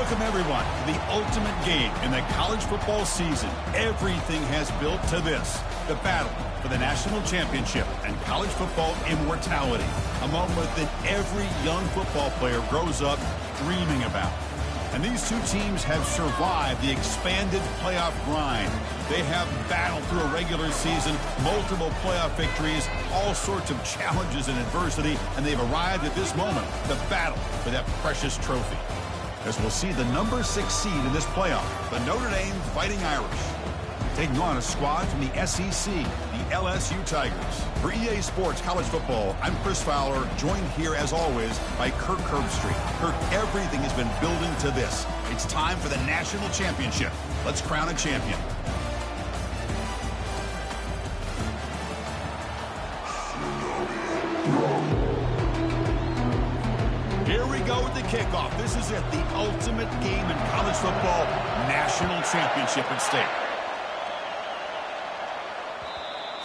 Welcome, everyone, to the ultimate game in the college football season. Everything has built to this, the battle for the national championship and college football immortality, a moment that every young football player grows up dreaming about. And these two teams have survived the expanded playoff grind. They have battled through a regular season, multiple playoff victories, all sorts of challenges and adversity, and they've arrived at this moment, the battle for that precious trophy. As we'll see the number 6 seed in this playoff, the Notre Dame Fighting Irish, taking on a squad from the SEC, the LSU Tigers. For EA Sports College Football, I'm Chris Fowler, joined here as always by Kirk Herbstreit. Kirk, everything has been building to this. It's time for the national championship. Let's crown a champion. Here we go with the kickoff. This is it, the ultimate game in college football, national championship at stake.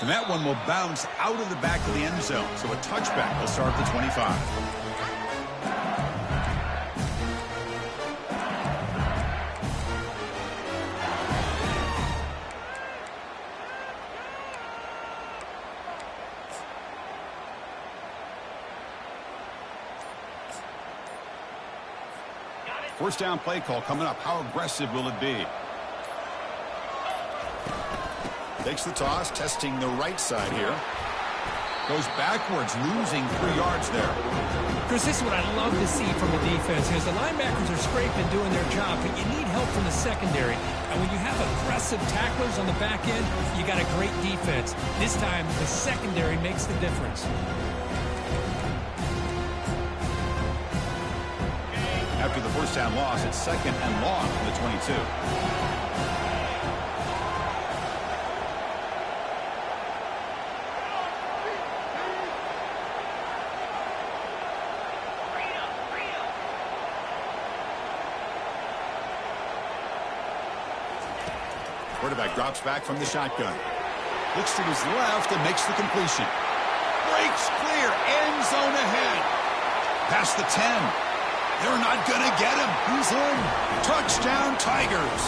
And that one will bounce out of the back of the end zone. So a touchback will start at the 25. First down play call coming up. How aggressive will it be? Takes the toss, testing the right side here. Goes backwards, losing 3 yards there. Chris, this is what I love to see from the defense. As the linebackers are scraping, doing their job, but you need help from the secondary. And when you have aggressive tacklers on the back end, you got a great defense. This time, the secondary makes the difference. After the first down loss, it's 2nd and long from the 22. Quarterback drops back from the shotgun. Looks to his left and makes the completion. Breaks clear, end zone ahead. Past the 10. They're not going to get him. He's in. Touchdown, Tigers.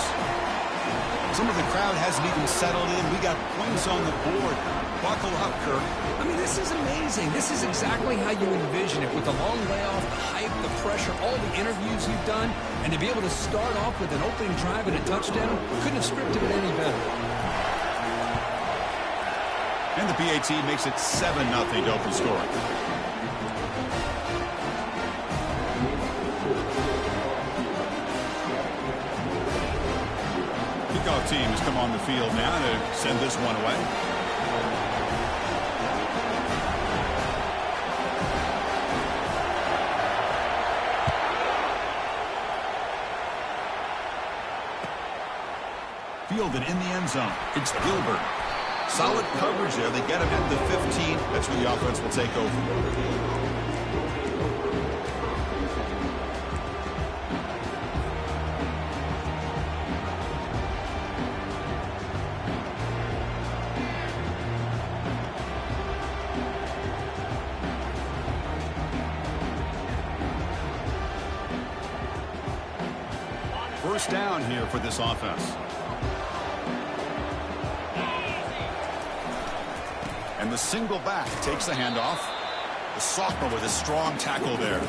Some of the crowd hasn't even settled in. We got points on the board. Buckle up, Kirk. I mean, this is amazing. This is exactly how you envision it, with the long layoff, the hype, the pressure, all the interviews you've done, and to be able to start off with an opening drive and a touchdown, couldn't have scripted it any better. And the PAT makes it 7-0 to open scoring. Kickoff team has come on the field now to send this one away. Fielded in the end zone. It's Gilbert. Solid coverage there. They get him at the 15. That's where the offense will take over. First down here for this offense. And the single back takes the handoff. The sophomore with a strong tackle there.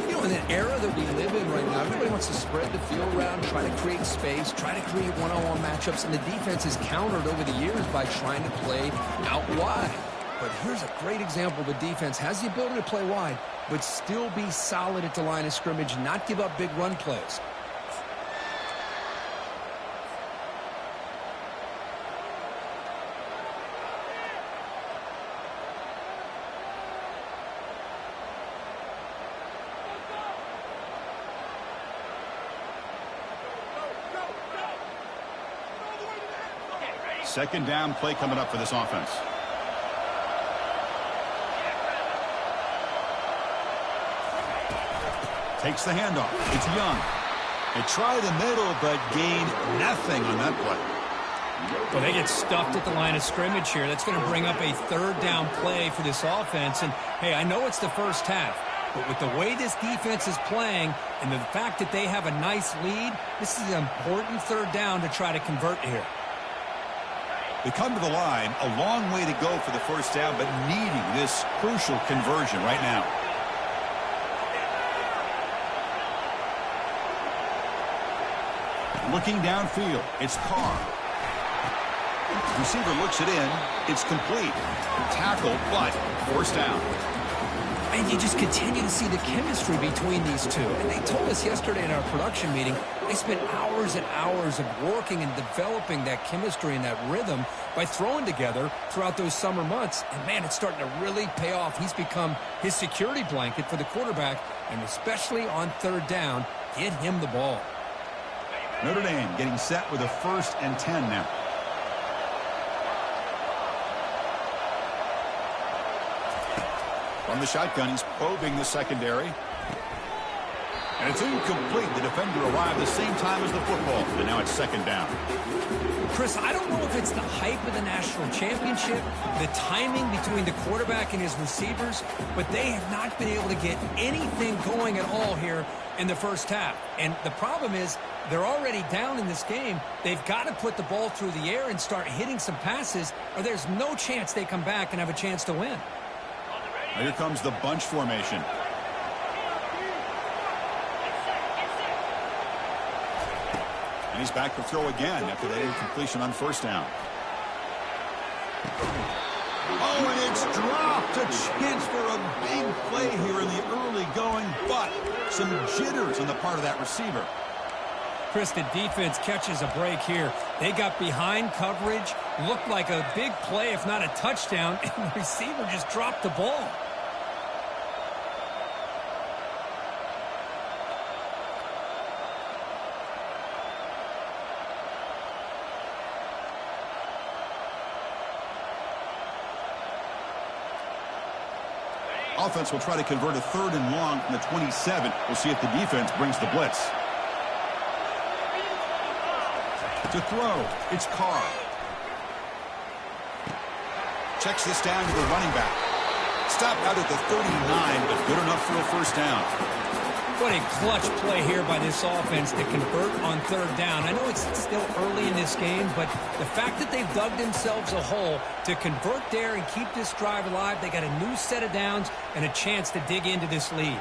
You know, in an era that we live in right now, everybody wants to spread the field around, try to create space, try to create one-on-one matchups, and the defense is countered over the years by trying to play out wide. But here's a great example. The defense has the ability to play wide, but still be solid at the line of scrimmage, not give up big run plays. Second down play coming up for this offense. Takes the handoff. It's Young. They try the middle, but gain nothing on that play. Well, they get stuffed at the line of scrimmage here. That's going to bring up a third down play for this offense. And, hey, I know it's the first half, But with the way this defense is playing and the fact that they have a nice lead, this is an important third down to try to convert here. They come to the line, a long way to go for the first down, but needing this crucial conversion right now. Looking downfield, it's Carr. Receiver looks it in. It's complete. Tackle, but first down. And you just continue to see the chemistry between these two. And they told us yesterday in our production meeting, they spent hours and hours of working and developing that chemistry and that rhythm by throwing together throughout those summer months. And, man, it's starting to really pay off. He's become his security blanket for the quarterback, and especially on third down, get him the ball. Notre Dame getting set with a 1st and 10 now. From the shotgun, he's probing the secondary. And it's incomplete. The defender arrived the same time as the football, and now it's 2nd down. Chris, I don't know if it's the hype of the national championship, the timing between the quarterback and his receivers, but they have not been able to get anything going at all here in the first half. And the problem is they're already down in this game. They've got to put the ball through the air and start hitting some passes, or there's no chance they come back and have a chance to win. Now here comes the bunch formation. And he's back to throw again after that incompletion on 1st down. Oh, and it's dropped. A chance for a big play here in the early going, but some jitters on the part of that receiver. Chris, the defense catches a break here. They got behind coverage, looked like a big play, if not a touchdown, and the receiver just dropped the ball. Offense will try to convert a 3rd and long from the 27. We'll see if the defense brings the blitz. To throw, it's Carr. Checks this down to the running back. Stopped out at the 39, but good enough for a 1st down. What a clutch play here by this offense to convert on 3rd down. I know it's still early in this game, but the fact that they've dug themselves a hole to convert there and keep this drive alive, they got a new set of downs and a chance to dig into this lead.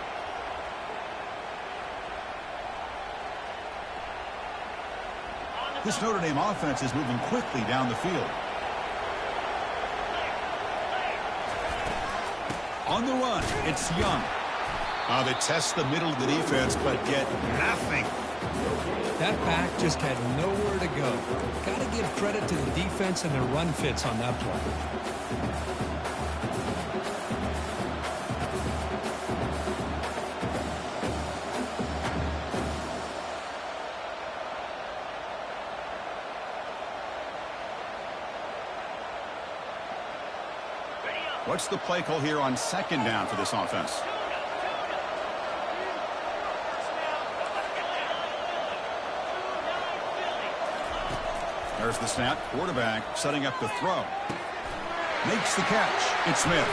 This Notre Dame offense is moving quickly down the field. On the run, it's Young. They test the middle of the defense, but get nothing. That back just had nowhere to go. Got to give credit to the defense and their run fits on that play. What's the play call here on 2nd down for this offense? There's the snap. Quarterback setting up the throw. Makes the catch. It's Smith.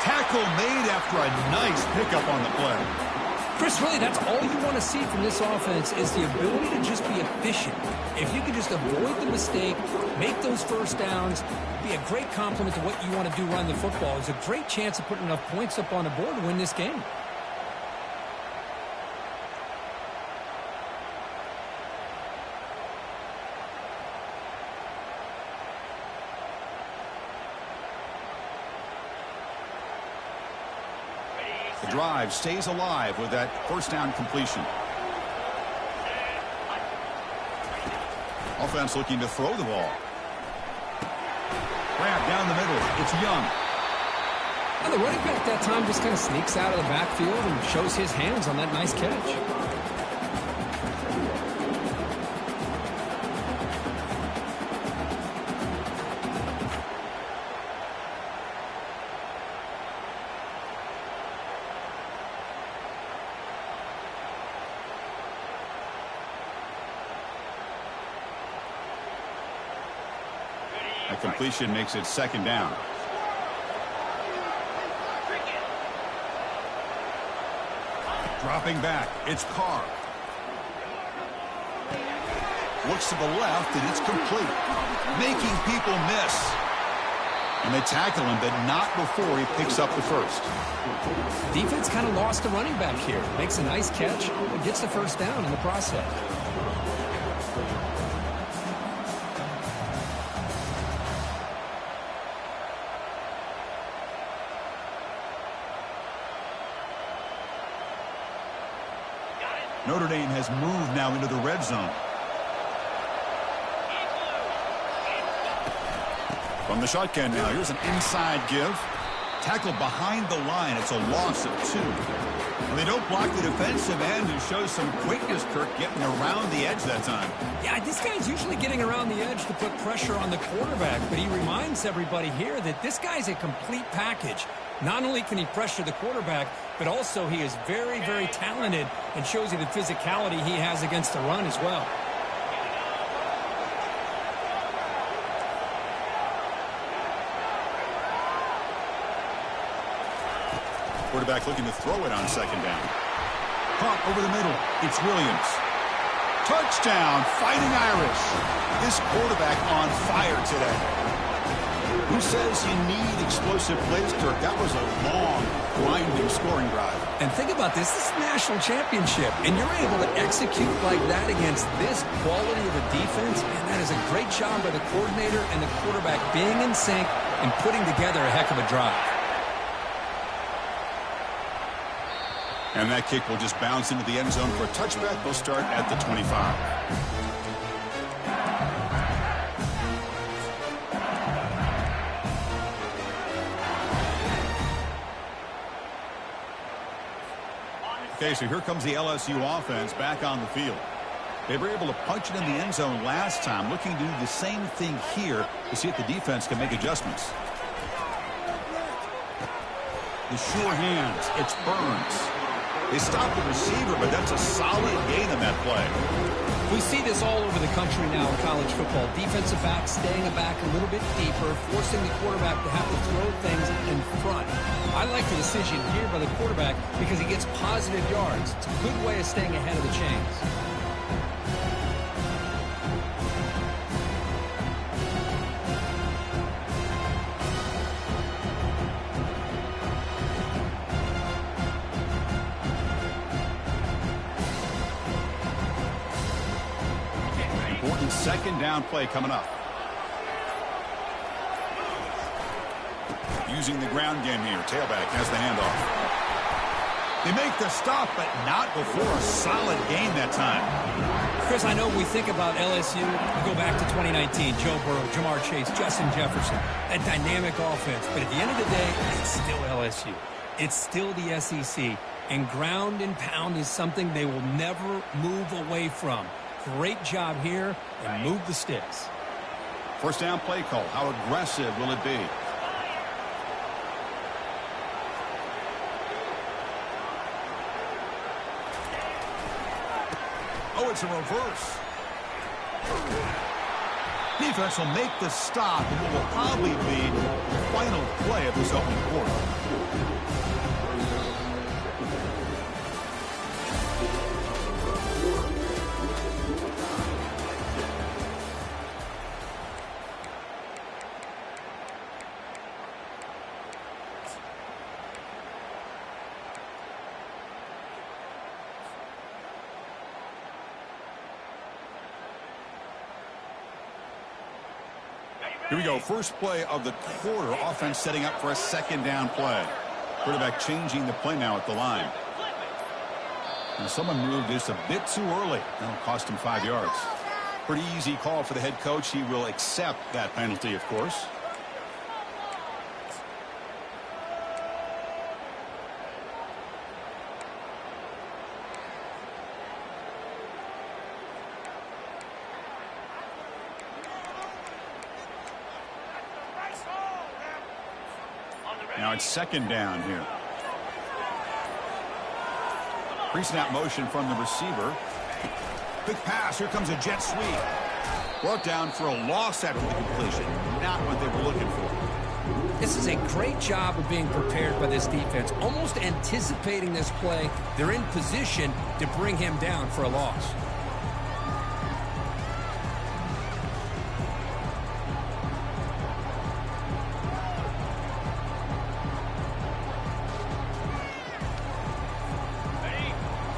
Tackle made after a nice pickup on the play. Chris, really, that's all you want to see from this offense is the ability to just be efficient. If you can just avoid the mistake, make those 1st downs, be a great compliment to what you want to do running the football. It's a great chance of putting enough points up on the board to win this game. The drive stays alive with that 1st down completion. Offense looking to throw the ball. Grab down the middle. It's Young. And the running back that time just kind of sneaks out of the backfield and shows his hands on that nice catch. A completion makes it 2nd down. Dropping back, it's Carr. Looks to the left, and it's complete. Making people miss. And they tackle him, but not before he picks up the first. Defense kind of lost the running back here. Makes a nice catch and gets the first down in the process. Notre Dame has moved now into the red zone. From the shotgun now, here's an inside give. Tackled behind the line. It's a loss of 2. And they don't block the defensive end, who shows some quickness, Kirk, getting around the edge that time. Yeah, this guy's usually getting around the edge to put pressure on the quarterback, but he reminds everybody here that this guy's a complete package. Not only can he pressure the quarterback, but also he is very, very talented and shows you the physicality he has against the run as well. Quarterback looking to throw it on second down. Pump over the middle. It's Williams. Touchdown, Fighting Irish. This quarterback on fire today. Who says you need explosive plays, Kirk? That was a long, grinding scoring drive. And think about this. This is a national championship, and you're able to execute like that against this quality of a defense, and that is a great job by the coordinator and the quarterback being in sync and putting together a heck of a drive. And that kick will just bounce into the end zone for a touchback. They'll start at the 25. Okay, so here comes the LSU offense back on the field. They were able to punch it in the end zone last time, looking to do the same thing here to see if the defense can make adjustments. The sure hands, it's Burns. They stopped the receiver, but that's a solid gain on that play. We see this all over the country now in college football. Defensive backs staying back a little bit deeper, forcing the quarterback to have to throw things in front. I like the decision here by the quarterback because he gets positive yards. It's a good way of staying ahead of the chains. Second down play coming up. Using the ground game here. Tailback has the handoff. They make the stop, but not before a solid gain that time. Chris, I know we think about LSU. We go back to 2019. Joe Burrow, Jamar Chase, Justin Jefferson. That dynamic offense. But at the end of the day, it's still LSU. It's still the SEC. And ground and pound is something they will never move away from. Great job here, and move the sticks. First down play call. How aggressive will it be? Oh, it's a reverse. Defense will make the stop, and what will probably be the final play of this opening quarter. Here we go. First play of the quarter. Offense setting up for a second down play. Quarterback changing the play now at the line. And someone moved just a bit too early. That'll cost him 5 yards. Pretty easy call for the head coach. He will accept that penalty, of course. Now it's second down here. Pre-snap motion from the receiver. Quick pass. Here comes a jet sweep. Brought down for a loss after the completion. Not what they were looking for. This is a great job of being prepared by this defense, almost anticipating this play. They're in position to bring him down for a loss.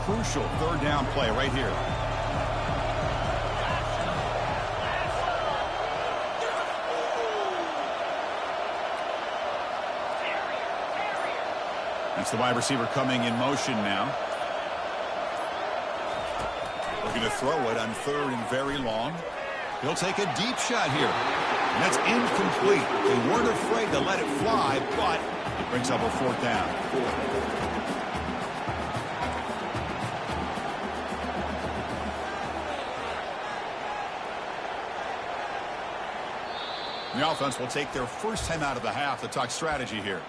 Crucial third down play right here. That's the wide receiver coming in motion now. Looking to throw it on 3rd and very long. He'll take a deep shot here. And that's incomplete. They weren't afraid to let it fly, but it brings up a 4th down. The offense will take their first time out of the half to talk strategy here.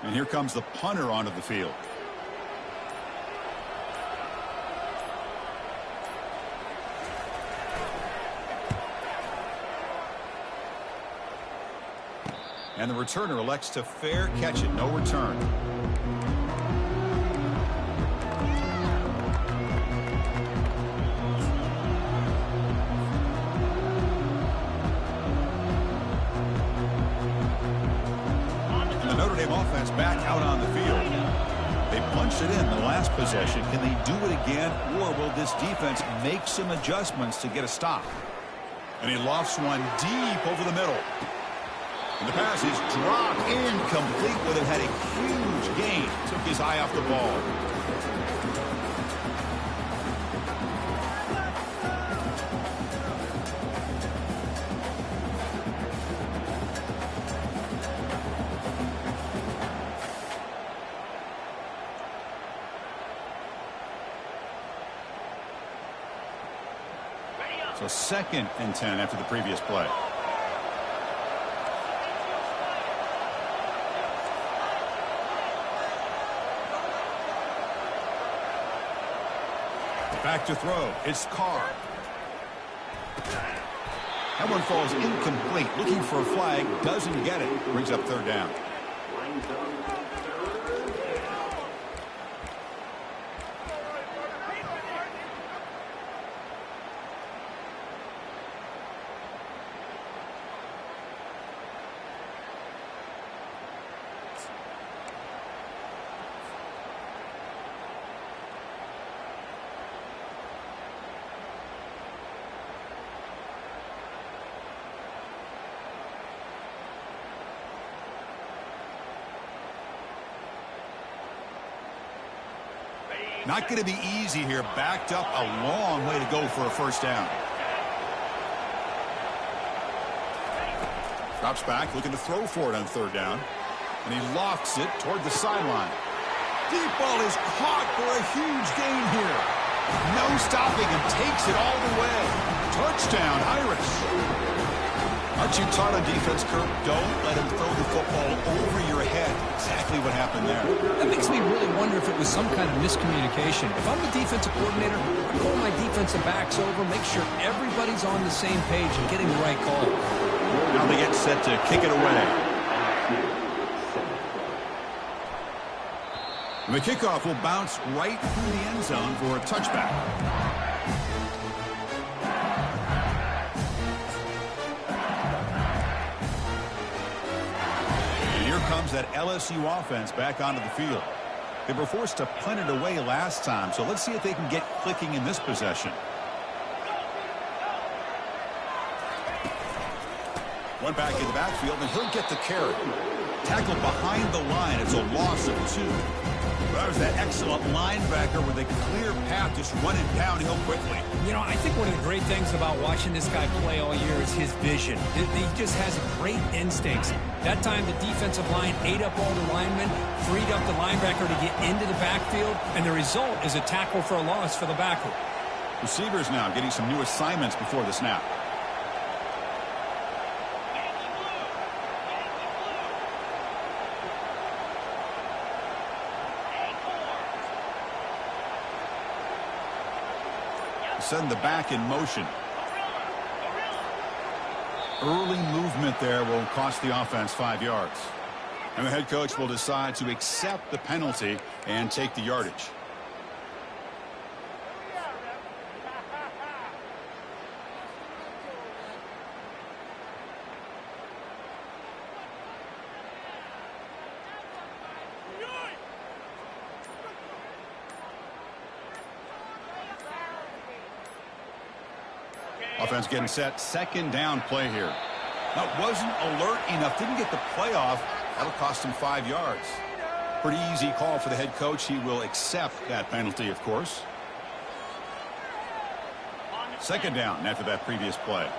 And here comes the punter onto the field. And the returner elects to fair catch it. No return. And the Notre Dame offense back out on the field. They punched it in the last possession. Can they do it again, or will this defense make some adjustments to get a stop? And he lofts one deep over the middle. And the pass is dropped incomplete, but it had a huge gain. Took his eye off the ball. So 2nd and 10 after the previous play. Back to throw. It's Carr. That one falls incomplete. Looking for a flag. Doesn't get it. Brings up 3rd down. Not going to be easy here. Backed up a long way to go for a 1st down. Drops back, looking to throw for it on 3rd down. And he lofts it toward the sideline. Deep ball is caught for a huge gain here. No stopping him. Takes it all the way. Touchdown, Irish. Aren't you taught on defense, Kirk? Don't let him throw the football over your head. Exactly what happened there. That makes me really wonder if it was some kind of miscommunication. If I'm the defensive coordinator, I pull my defensive backs over, make sure everybody's on the same page and getting the right call. Now they get set to kick it away. And the kickoff will bounce right through the end zone for a touchback. Comes that LSU offense back onto the field. They were forced to punt it away last time, so let's see if they can get clicking in this possession. One back in the backfield, and he'll get the carry. Tackled behind the line. It's a loss of 2. That was that excellent linebacker with a clear path, just running downhill quickly. You know, I think one of the great things about watching this guy play all year is his vision. He just has great instincts. That time the defensive line ate up all the linemen, freed up the linebacker to get into the backfield, and the result is a tackle for a loss for the backer. Receivers now getting some new assignments before the snap. Send the back in motion. Early movement there will cost the offense 5 yards. And the head coach will decide to accept the penalty and take the yardage. Offense getting set. Second down play here. Now, wasn't alert enough. Didn't get the play off. That'll cost him 5 yards. Pretty easy call for the head coach. He will accept that penalty, of course. Second down after that previous play.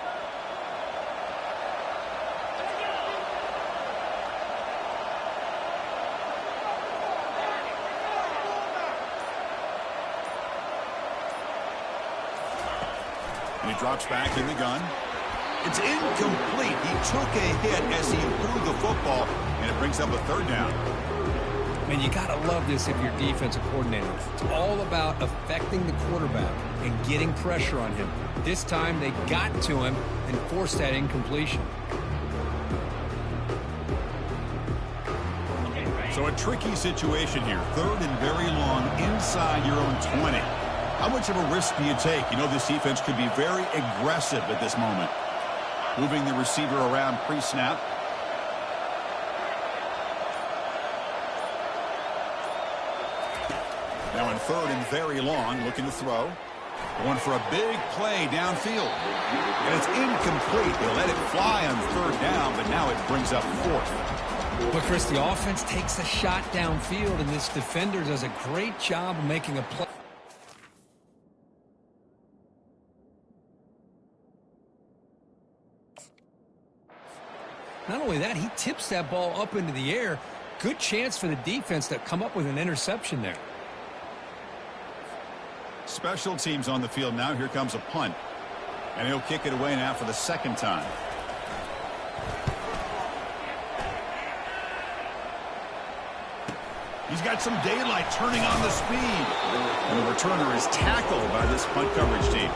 And he drops back in the gun. It's incomplete. He took a hit as he threw the football, and it brings up a third down. Man, you got to love this if you're defensive coordinator. It's all about affecting the quarterback and getting pressure on him. This time they got to him and forced that incompletion. So a tricky situation here. Third and very long inside your own 20. How much of a risk do you take? You know this defense could be very aggressive at this moment. Moving the receiver around pre-snap. Now in third and very long, looking to throw. Going for a big play downfield. And it's incomplete. They let it fly on third down, but now it brings up fourth. But Chris, the offense takes a shot downfield, and this defender does a great job of making a play. Not only that, he tips that ball up into the air. Good chance for the defense to come up with an interception there. Special teams on the field now. Here comes a punt. And he'll kick it away now for the second time. He's got some daylight turning on the speed. And the returner is tackled by this punt coverage team.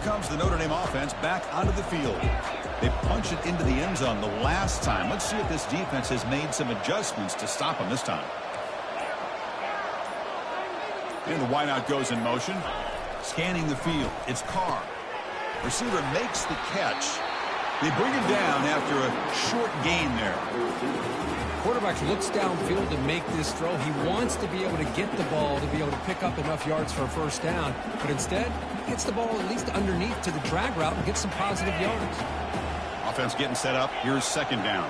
Comes the Notre Dame offense back onto the field. They punch it into the end zone the last time. Let's see if this defense has made some adjustments to stop them this time. And the wideout goes in motion. Scanning the field. It's Carr. Receiver makes the catch. They bring him down after a short gain there. Quarterback looks downfield to make this throw. He wants to be able to get the ball to be able to pick up enough yards for a first down. But instead, he gets the ball at least underneath to the drag route and gets some positive yards. Offense getting set up. Here's second down.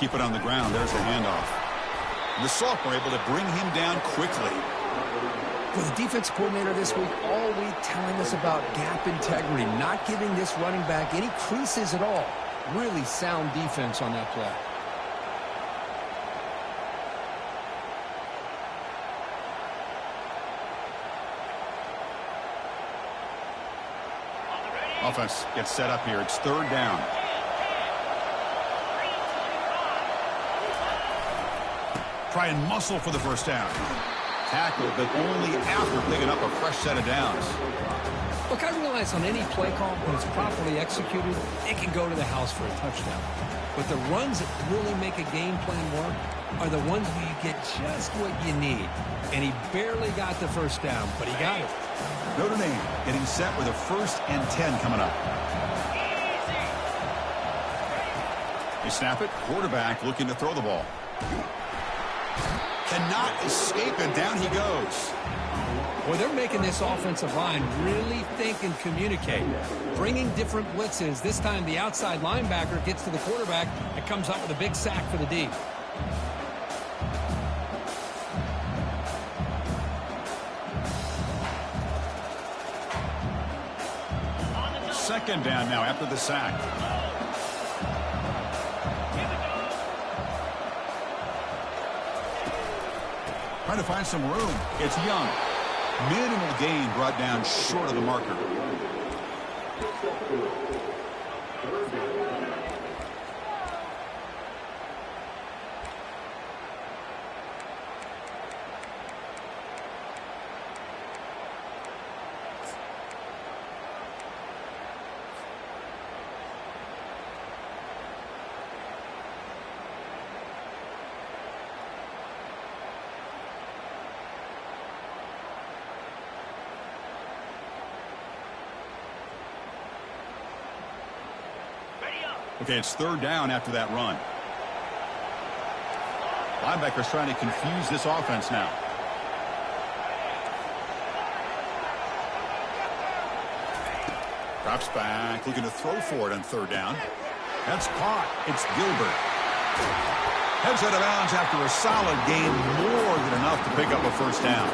Keep it on the ground. There's the handoff. The sophomore able to bring him down quickly. For the defense coordinator this week, all week telling us about gap integrity, not giving this running back any creases at all. Really sound defense on that play. Offense gets set up here. It's third down. Try and muscle for the first down. Tackle, but only after picking up a fresh set of downs. Look, I realize on any play call, when it's properly executed, it can go to the house for a touchdown. But the runs that really make a game plan work are the ones where you get just what you need. And he barely got the first down, but he got it. Notre Dame getting set with a 1st and 10 coming up. They snap it. Quarterback looking to throw the ball. Cannot escape, and down he goes. Well, they're making this offensive line really think and communicate. Bringing different blitzes. This time the outside linebacker gets to the quarterback and comes up with a big sack for the D. Second down now after the sack. Trying to find some room. It's Young. Minimal gain brought down short of the marker. Okay, it's third down after that run. Linebacker's trying to confuse this offense now. Drops back, looking to throw for it on third down. That's caught. It's Gilbert. Heads out of bounds after a solid gain, more than enough to pick up a first down.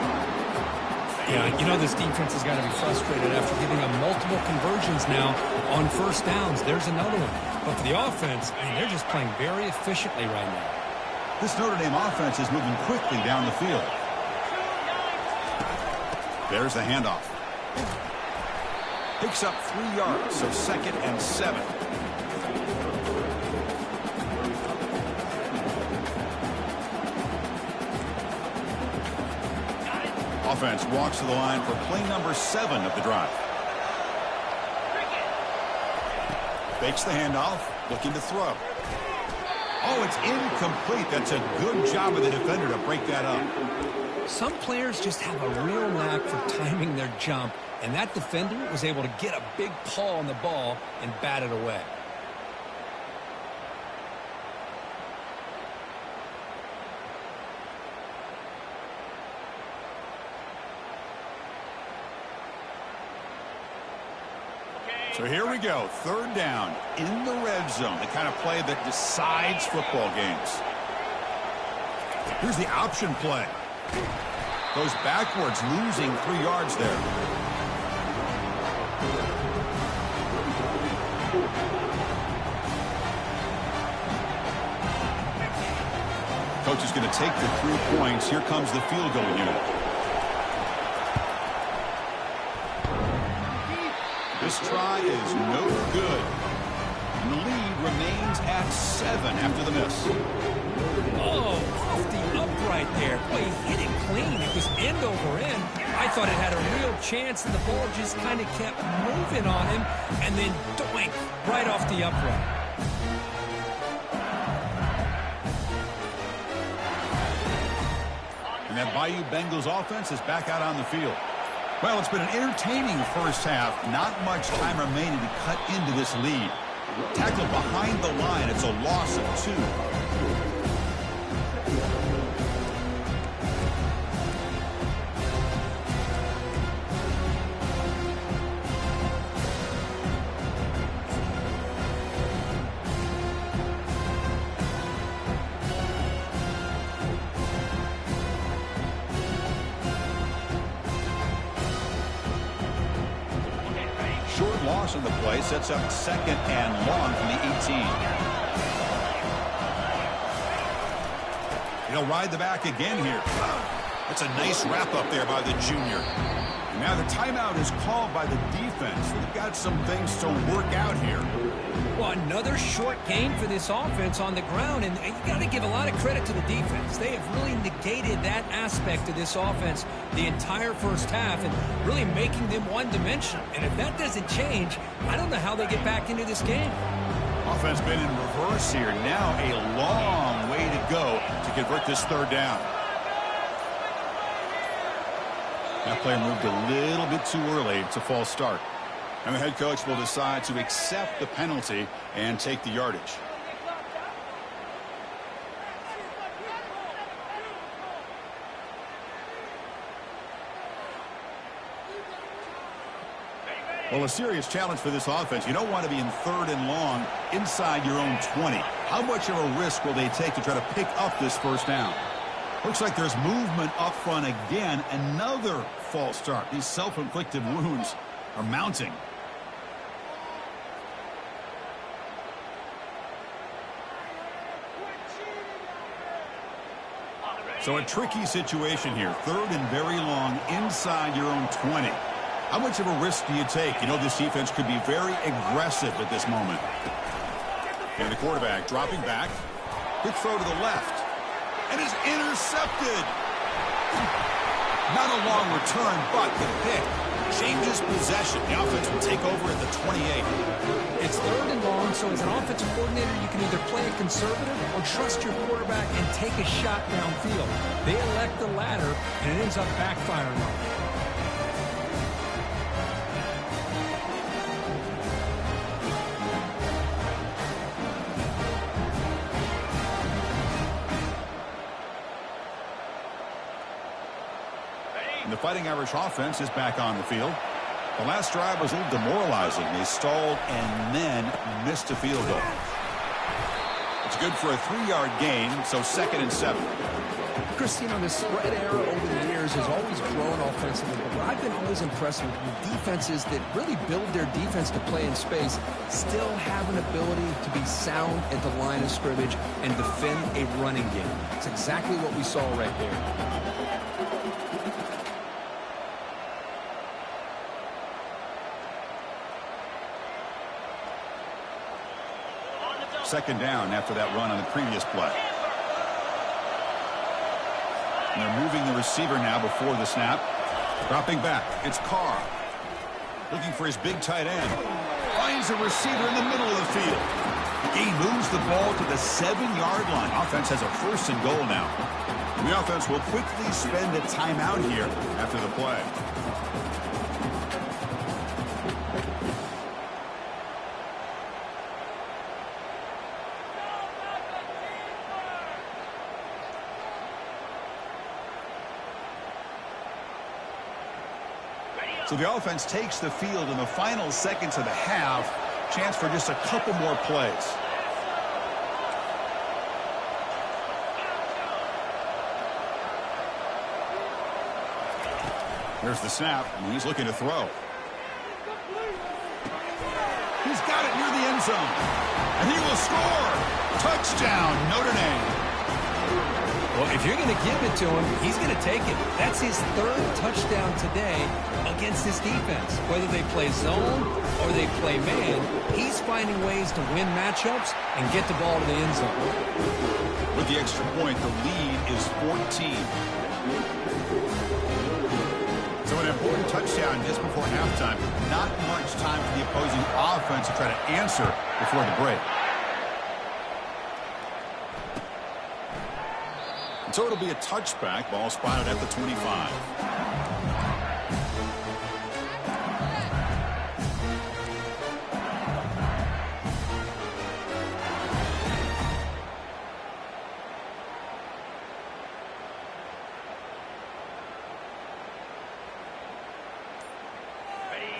Yeah, you know this defense has got to be frustrated after giving up multiple conversions now on first downs. There's another one. But for the offense, I mean, they're just playing very efficiently right now. This Notre Dame offense is moving quickly down the field. There's the handoff. Picks up 3 yards, so 2nd and 7. Offense walks to the line for play number 7 of the drive. Fakes the handoff, looking to throw. Oh, it's incomplete. That's a good job of the defender to break that up. Some players just have a real knack for timing their jump, and that defender was able to get a big paw on the ball and bat it away. So here we go, third down in the red zone, the kind of play that decides football games. Here's the option play. Goes backwards, losing 3 yards there. Coach is going to take the 3 points. Here comes the field goal unit. This try is no good. And the lead remains at 7 after the miss. Oh, off the upright there. Boy, he hit it clean. It was end over end. I thought it had a real chance, and the ball just kind of kept moving on him, and then doink, right off the upright. And that Bayou Bengals offense is back out on the field. Well, it's been an entertaining first half. Not much time remaining to cut into this lead. Tackled behind the line. It's a loss of 2. Short loss on the play sets up 2nd and long from the 18. He'll ride the back again here. That's a nice wrap up there by the junior. And now the timeout is called by the defense. They've got some things to work out here. Well, another short game for this offense on the ground, and you got to give a lot of credit to the defense. They have really negated that aspect of this offense the entire first half and really making them one-dimensional. And if that doesn't change, I don't know how they get back into this game. Offense been in reverse here. Now a long way to go to convert this third down. That player moved a little bit too early. It's a false start. And the head coach will decide to accept the penalty and take the yardage. Well, a serious challenge for this offense. You don't want to be in 3rd and long inside your own 20. How much of a risk will they take to try to pick up this first down? Looks like there's movement up front again. Another false start. These self-inflicted wounds are mounting. So a tricky situation here. 3rd and very long inside your own 20. How much of a risk do you take? You know this defense could be very aggressive at this moment. And the quarterback dropping back. Quick throw to the left. And is intercepted. Not a long return, but the pick changes possession. The offense will take over at the 28. It's 3rd and long, so as an offensive coordinator, you can either play it conservative or trust your quarterback and take a shot downfield. They elect the latter, and it ends up backfiring on them. The Fighting Irish offense is back on the field. The last drive was a little demoralizing. They stalled and then missed a field goal. It's good for a 3-yard gain, so 2nd and 7. Christine, on the spread era over the years has always grown offensively, but what I've been always impressed with defenses that really build their defense to play in space still have an ability to be sound at the line of scrimmage and defend a running game. It's exactly what we saw right there. 2nd down after that run on the previous play. And they're moving the receiver now before the snap. Dropping back. It's Carr. Looking for his big tight end. Finds a receiver in the middle of the field. He moves the ball to the 7-yard line. Offense has a 1st and goal now. And the offense will quickly spend a timeout here after the play. So the offense takes the field in the final seconds of the half. Chance for just a couple more plays. There's the snap, and he's looking to throw. He's got it near the end zone. And he will score. Touchdown, Notre Dame. Well, if you're going to give it to him, he's going to take it. That's his 3rd touchdown today against this defense. Whether they play zone or they play man, he's finding ways to win matchups and get the ball to the end zone. With the extra point, the lead is 14. So an important touchdown just before halftime. Not much time for the opposing offense to try to answer before the break. So it'll be a touchback. Ball spotted at the 25.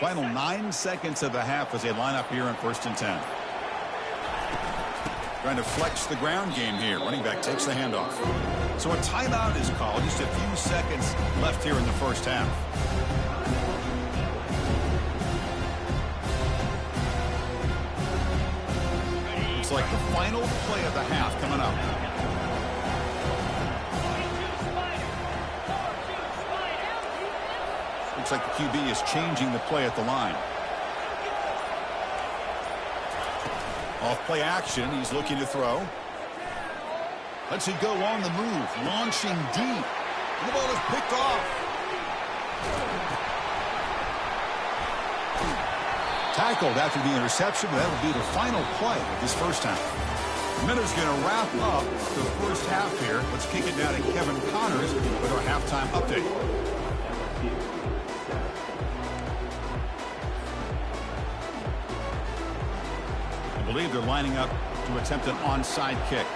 Final 9 seconds of the half as they line up here on 1st and 10. Trying to flex the ground game here. Running back takes the handoff. So a timeout is called. Just a few seconds left here in the first half. Looks like the final play of the half coming up. Looks like the QB is changing the play at the line. Off play action, he's looking to throw. Lets it go on the move, launching deep. And the ball is picked off. Tackled after the interception, but that will be the final play of this first half. Miller's going to wrap up the first half here. Let's kick it down to Kevin Connors with our halftime update. I believe they're lining up to attempt an onside kick.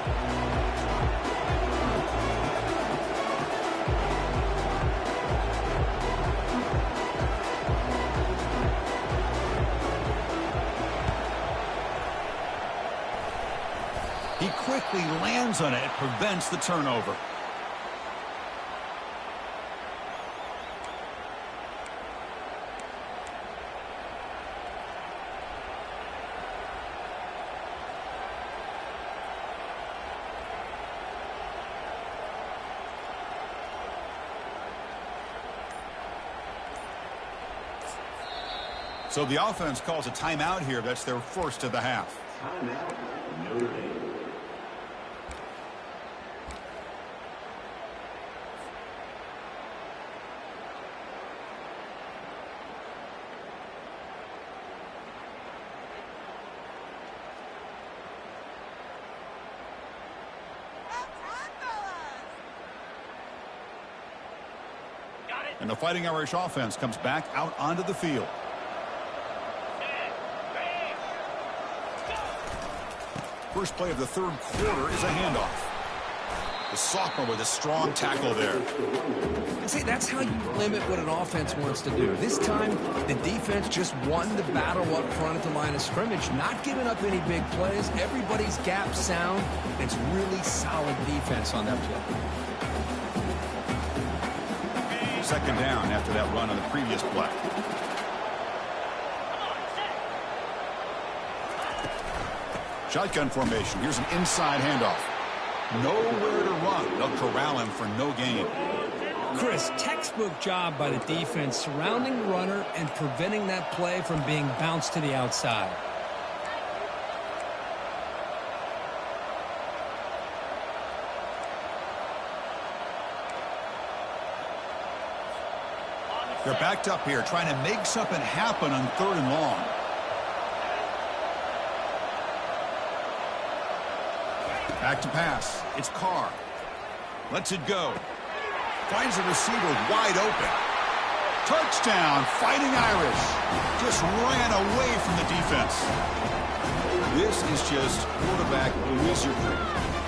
directly lands on it. It prevents the turnover. So the offense calls a timeout here. That's their first of the half. Timeout, Notre Dame. And the Fighting Irish offense comes back out onto the field. First play of the third quarter is a handoff. The sophomore with a strong tackle there. And see, that's how you limit what an offense wants to do. This time, the defense just won the battle up front at the line of scrimmage, not giving up any big plays. Everybody's gap sound. It's really solid defense on that play. Second down after that run on the previous play. Shotgun formation. Here's an inside handoff. Nowhere to run. They'll corral him for no gain. Chris, textbook job by the defense surrounding the runner and preventing that play from being bounced to the outside. They're backed up here trying to make something happen on 3rd and long. Back to pass. It's Carr. Lets it go. Finds the receiver wide open. Touchdown, Fighting Irish. Just ran away from the defense. This is just quarterback wizardry.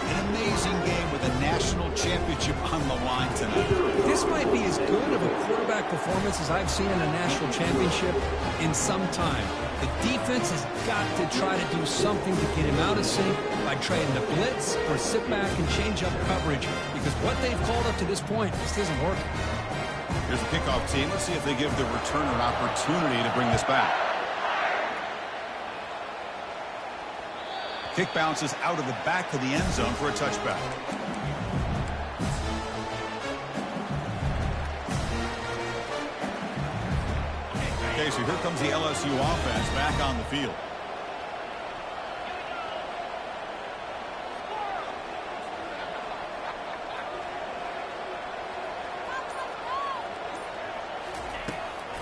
An amazing game with a national championship on the line tonight. This might be as good of a quarterback performance as I've seen in a national championship in some time. The defense has got to try to do something to get him out of sync by trying to blitz or sit back and change up coverage, because what they've called up to this point just isn't working. Here's the kickoff team. Let's see if they give the returner an opportunity to bring this back. Kick bounces out of the back of the end zone for a touchback. Okay, so here comes the LSU offense back on the field.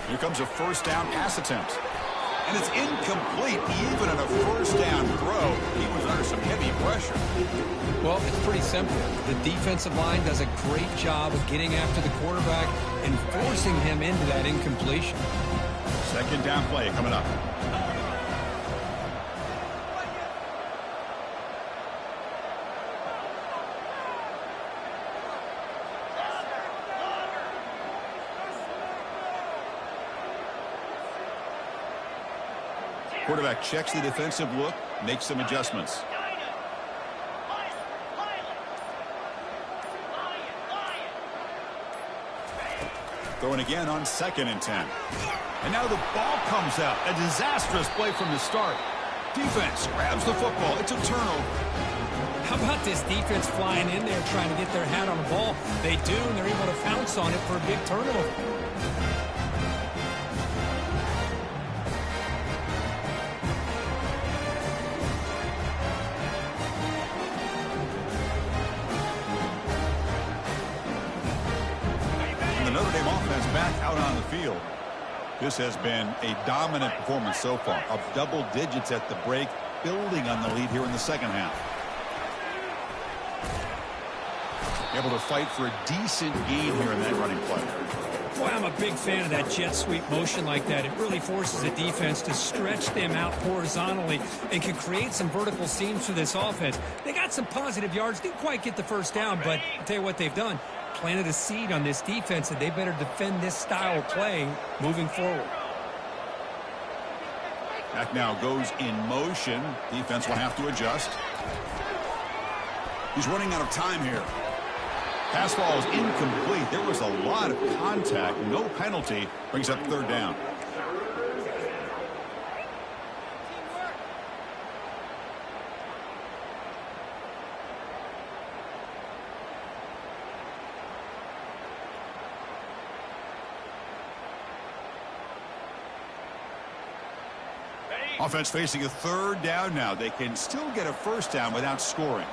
Here comes a first down pass attempt. And it's incomplete. Even on a first down throw, he was under some heavy pressure. Well, it's pretty simple. The defensive line does a great job of getting after the quarterback and forcing him into that incompletion. Second down play coming up. Quarterback checks the defensive look, makes some adjustments. Throwing again on 2nd and 10. And now the ball comes out. A disastrous play from the start. Defense grabs the football. It's a turnover. How about this defense flying in there trying to get their hat on the ball? They do, and they're able to pounce on it for a big turnover. And the Notre Dame offense back out on the field. This has been a dominant performance so far. Up double digits at the break, building on the lead here in the second half. Able to fight for a decent gain here in that running play. Boy, I'm a big fan of that jet sweep motion like that. It really forces the defense to stretch them out horizontally and can create some vertical seams for this offense. They got some positive yards, didn't quite get the first down, but I'll tell you what they've done. Planted a seed on this defense, and they better defend this style of play moving forward. Back now goes in motion. Defense will have to adjust. He's running out of time here. Pass ball is incomplete. There was a lot of contact. No penalty. Brings up third down. Offense facing a third down now. They can still get a first down without scoring.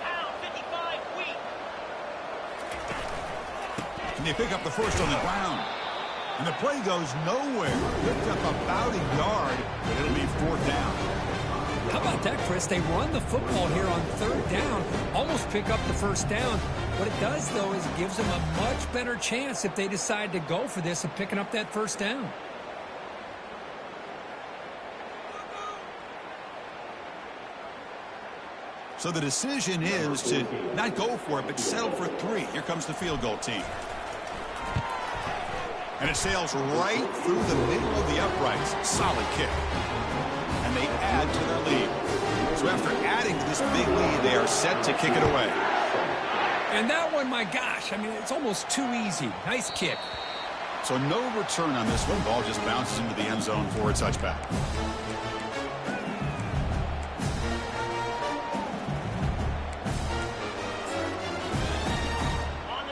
And they pick up the first on the ground. And the play goes nowhere. Picked up about a yard, but it'll be fourth down. How about that, Chris? They run the football here on third down, almost pick up the first down. What it does, though, is it gives them a much better chance if they decide to go for this of picking up that first down. So the decision is to not go for it, but settle for 3. Here comes the field goal team. And it sails right through the middle of the uprights. Solid kick. And they add to their lead. So after adding to this big lead, they are set to kick it away. And that one, my gosh, I mean, it's almost too easy. Nice kick. So no return on this one. Ball just bounces into the end zone for a touchback.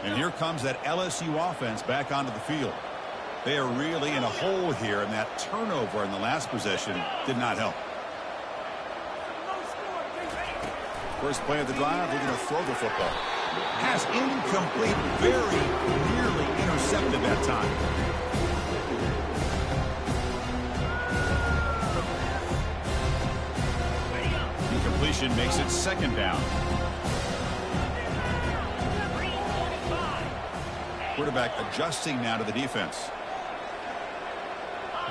And here comes that LSU offense back onto the field. They are really in a hole here, and that turnover in the last possession did not help. First play of the drive, they're going to throw the football. Pass incomplete, very nearly intercepted that time. Incompletion makes it second down. Quarterback adjusting now to the defense.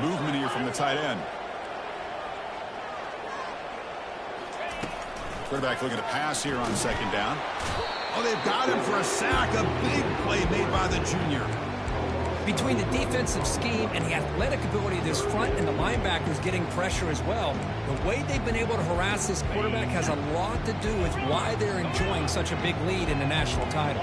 Movement here from the tight end. Quarterback looking to pass here on second down. Oh, they've got him for a sack. A big play made by the junior. Between the defensive scheme and the athletic ability of this front and the linebackers getting pressure as well, the way they've been able to harass this quarterback has a lot to do with why they're enjoying such a big lead in the national title.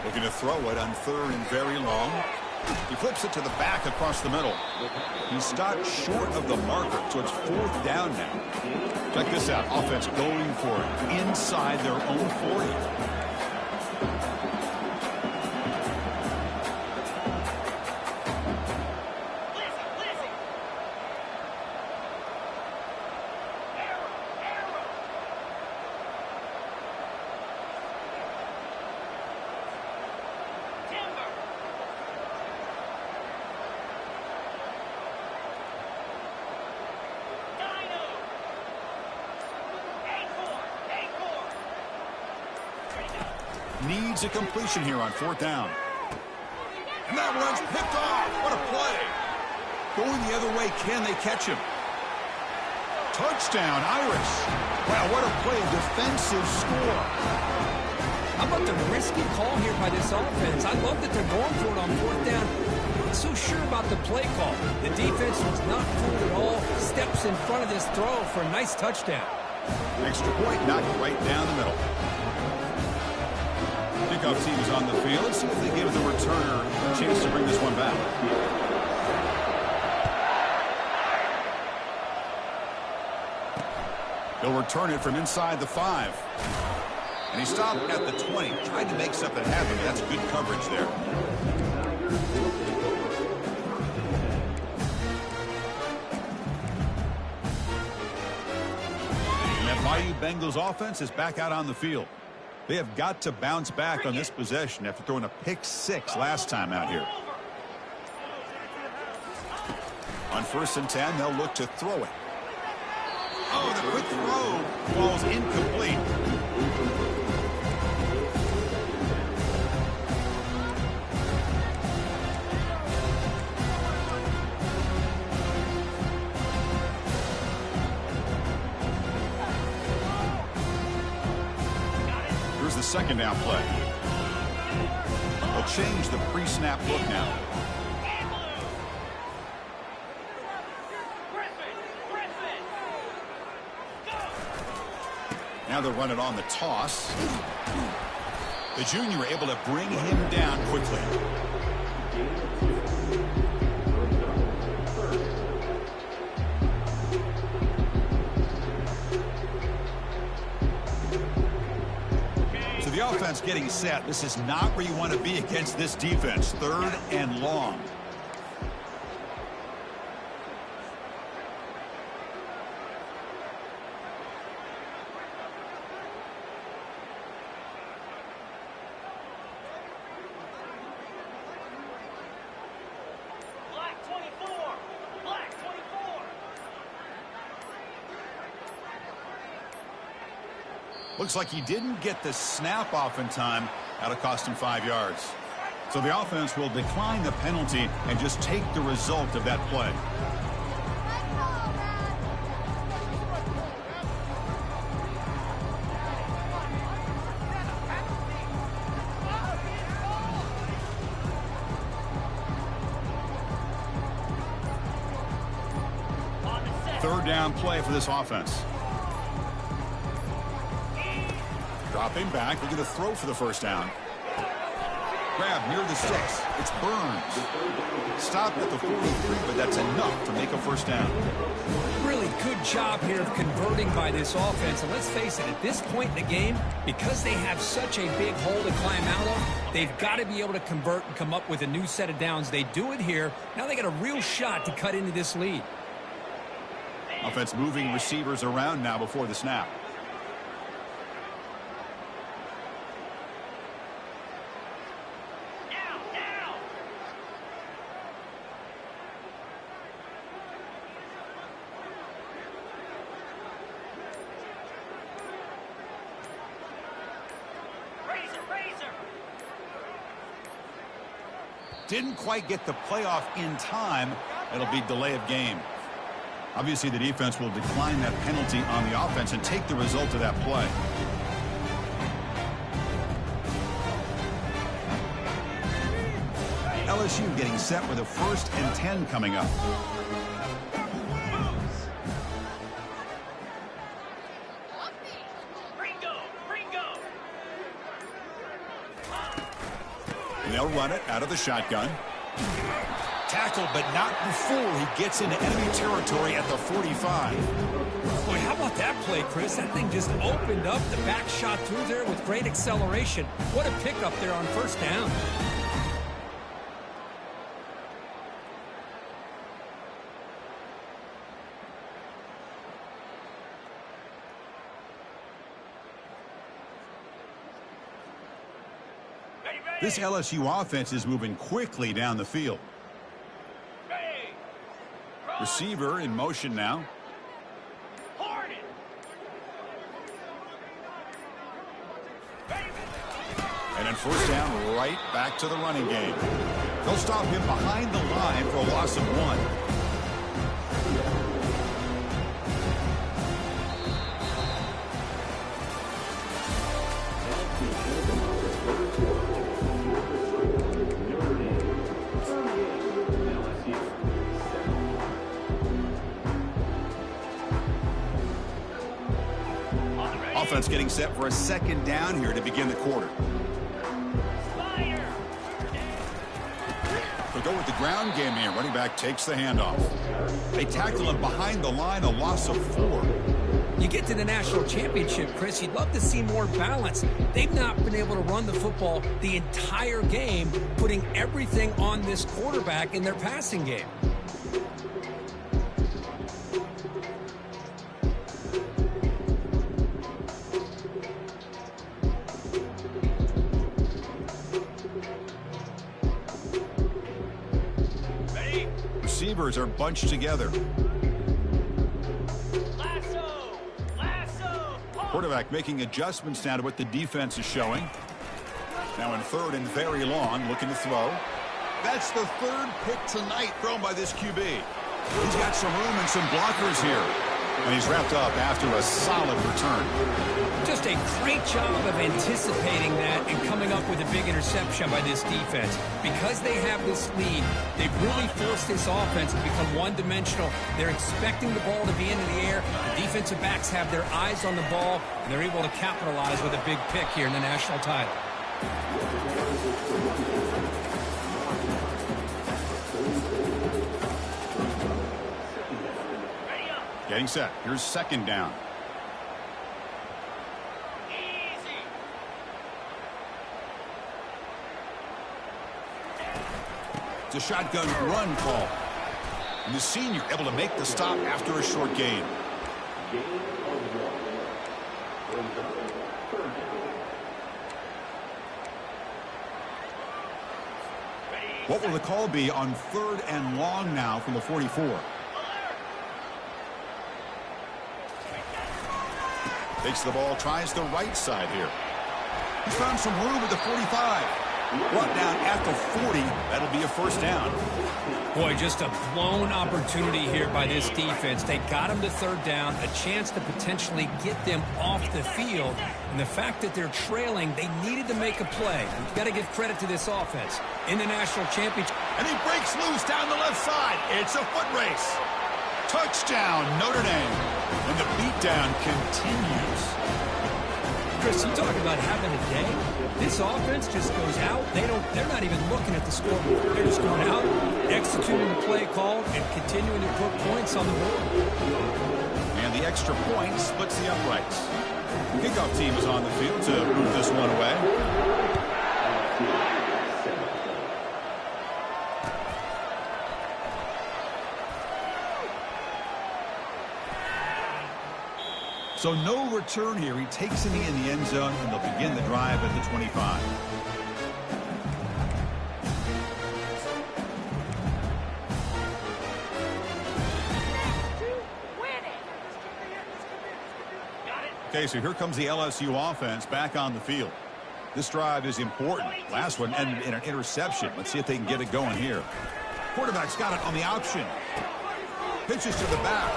Looking to throw it on third and very long. He flips it to the back across the middle. He stopped short of the marker, so it's fourth down now. Check this out. Offense going for it inside their own 40. Needs a completion here on fourth down. And that one's picked off. What a play. Going the other way, can they catch him? Touchdown, Irish. Wow, what a play. Defensive score. How about the risky call here by this offense? I love that they're going for it on fourth down. Not so sure about the play call. The defense was not fooled at all. Steps in front of this throw for a nice touchdown. Extra point knocked right down the middle. Kickoff team is on the field. Let's see if they give the returner a chance to bring this one back. He'll return it from inside the 5. And he stopped at the 20. Tried to make something happen. That's good coverage there. And that Bayou Bengals offense is back out on the field. They have got to bounce back on this possession after throwing a pick 6 last time out here. On 1st and 10, they'll look to throw it. Oh, the quick throw falls incomplete. second down play. They'll change the pre-snap look now. Now they'll run it on the toss. The junior able to bring him down quickly. So the offense getting set. This is not where you want to be against this defense. 3rd and long. Looks like he didn't get the snap off in time. That'll cost him 5 yards. So the offense will decline the penalty and just take the result of that play. Third down play for this offense. Dropping back, they're going to throw for the first down. Grab near the 6. It's Burns. Stopped at the 43, but that's enough to make a first down. Really good job here of converting by this offense. And let's face it, at this point in the game, because they have such a big hole to climb out of, they've got to be able to convert and come up with a new set of downs. They do it here. Now they got a real shot to cut into this lead. Offense moving receivers around now before the snap. Didn't quite get the playoff in time. It'll be delay of game. Obviously, the defense will decline that penalty on the offense and take the result of that play. LSU getting set with a 1st and 10 coming up. They'll run it out of the shotgun. Tackled, but not before he gets into enemy territory at the 45. Boy, how about that play, Chris? That thing just opened up. The back shot through there with great acceleration. What a pickup there on first down. This LSU offense is moving quickly down the field. Receiver in motion now. And then first down, right back to the running game. They'll stop him behind the line for a loss of 1. Offense getting set for a second down here to begin the quarter. They go with the ground game here. Running back takes the handoff. They tackle him behind the line, a loss of 4. You get to the national championship, Chris, you'd love to see more balance. They've not been able to run the football the entire game, putting everything on this quarterback in their passing game. Receivers are bunched together. Quarterback making adjustments now to what the defense is showing. Now in 3rd and very long, looking to throw. That's the 3rd pick tonight thrown by this QB. He's got some room and some blockers here. And he's wrapped up after a solid return. Just a great job of anticipating that and coming up with a big interception by this defense. Because they have this lead, they've really forced this offense to become one-dimensional. They're expecting the ball to be into the air. The defensive backs have their eyes on the ball, and they're able to capitalize with a big pick here in the national title. Getting set. Here's second down. It's a shotgun run call. And the senior able to make the stop after a short gain. What will the call be on 3rd and long now from the 44? Takes the ball, tries the right side here. He's found some room at the 45. Brought down at the 40. That'll be a first down. Boy, just a blown opportunity here by this defense. They got him to 3rd down, a chance to potentially get them off the field. And the fact that they're trailing, they needed to make a play. You've got to give credit to this offense. In the national championship. And he breaks loose down the left side. It's a foot race. Touchdown, Notre Dame. And the beatdown continues. Chris, you talk about having a day. This offense just goes out. They're not even looking at the scoreboard. They're just going out, executing the play call, and continuing to put points on the board. And the extra point splits the uprights. The kickoff team is on the field to move this one away. So no return here. He takes it in the end zone, and they'll begin the drive at the 25. Okay, so here comes the LSU offense back on the field. This drive is important. Last one ended in an interception. Let's see if they can get it going here. Quarterback's got it on the option. Pitches to the back.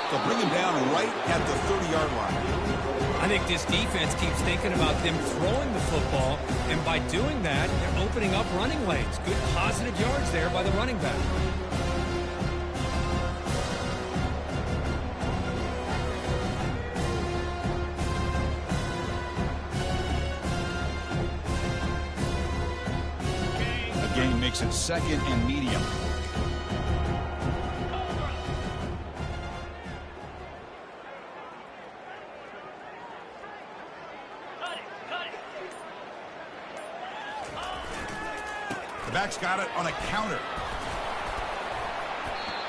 They'll bring him down right at the 30-yard line. I think this defense keeps thinking about them throwing the football, and by doing that, they're opening up running lanes. Good positive yards there by the running back. The game makes it 2nd and medium. The back's got it on a counter.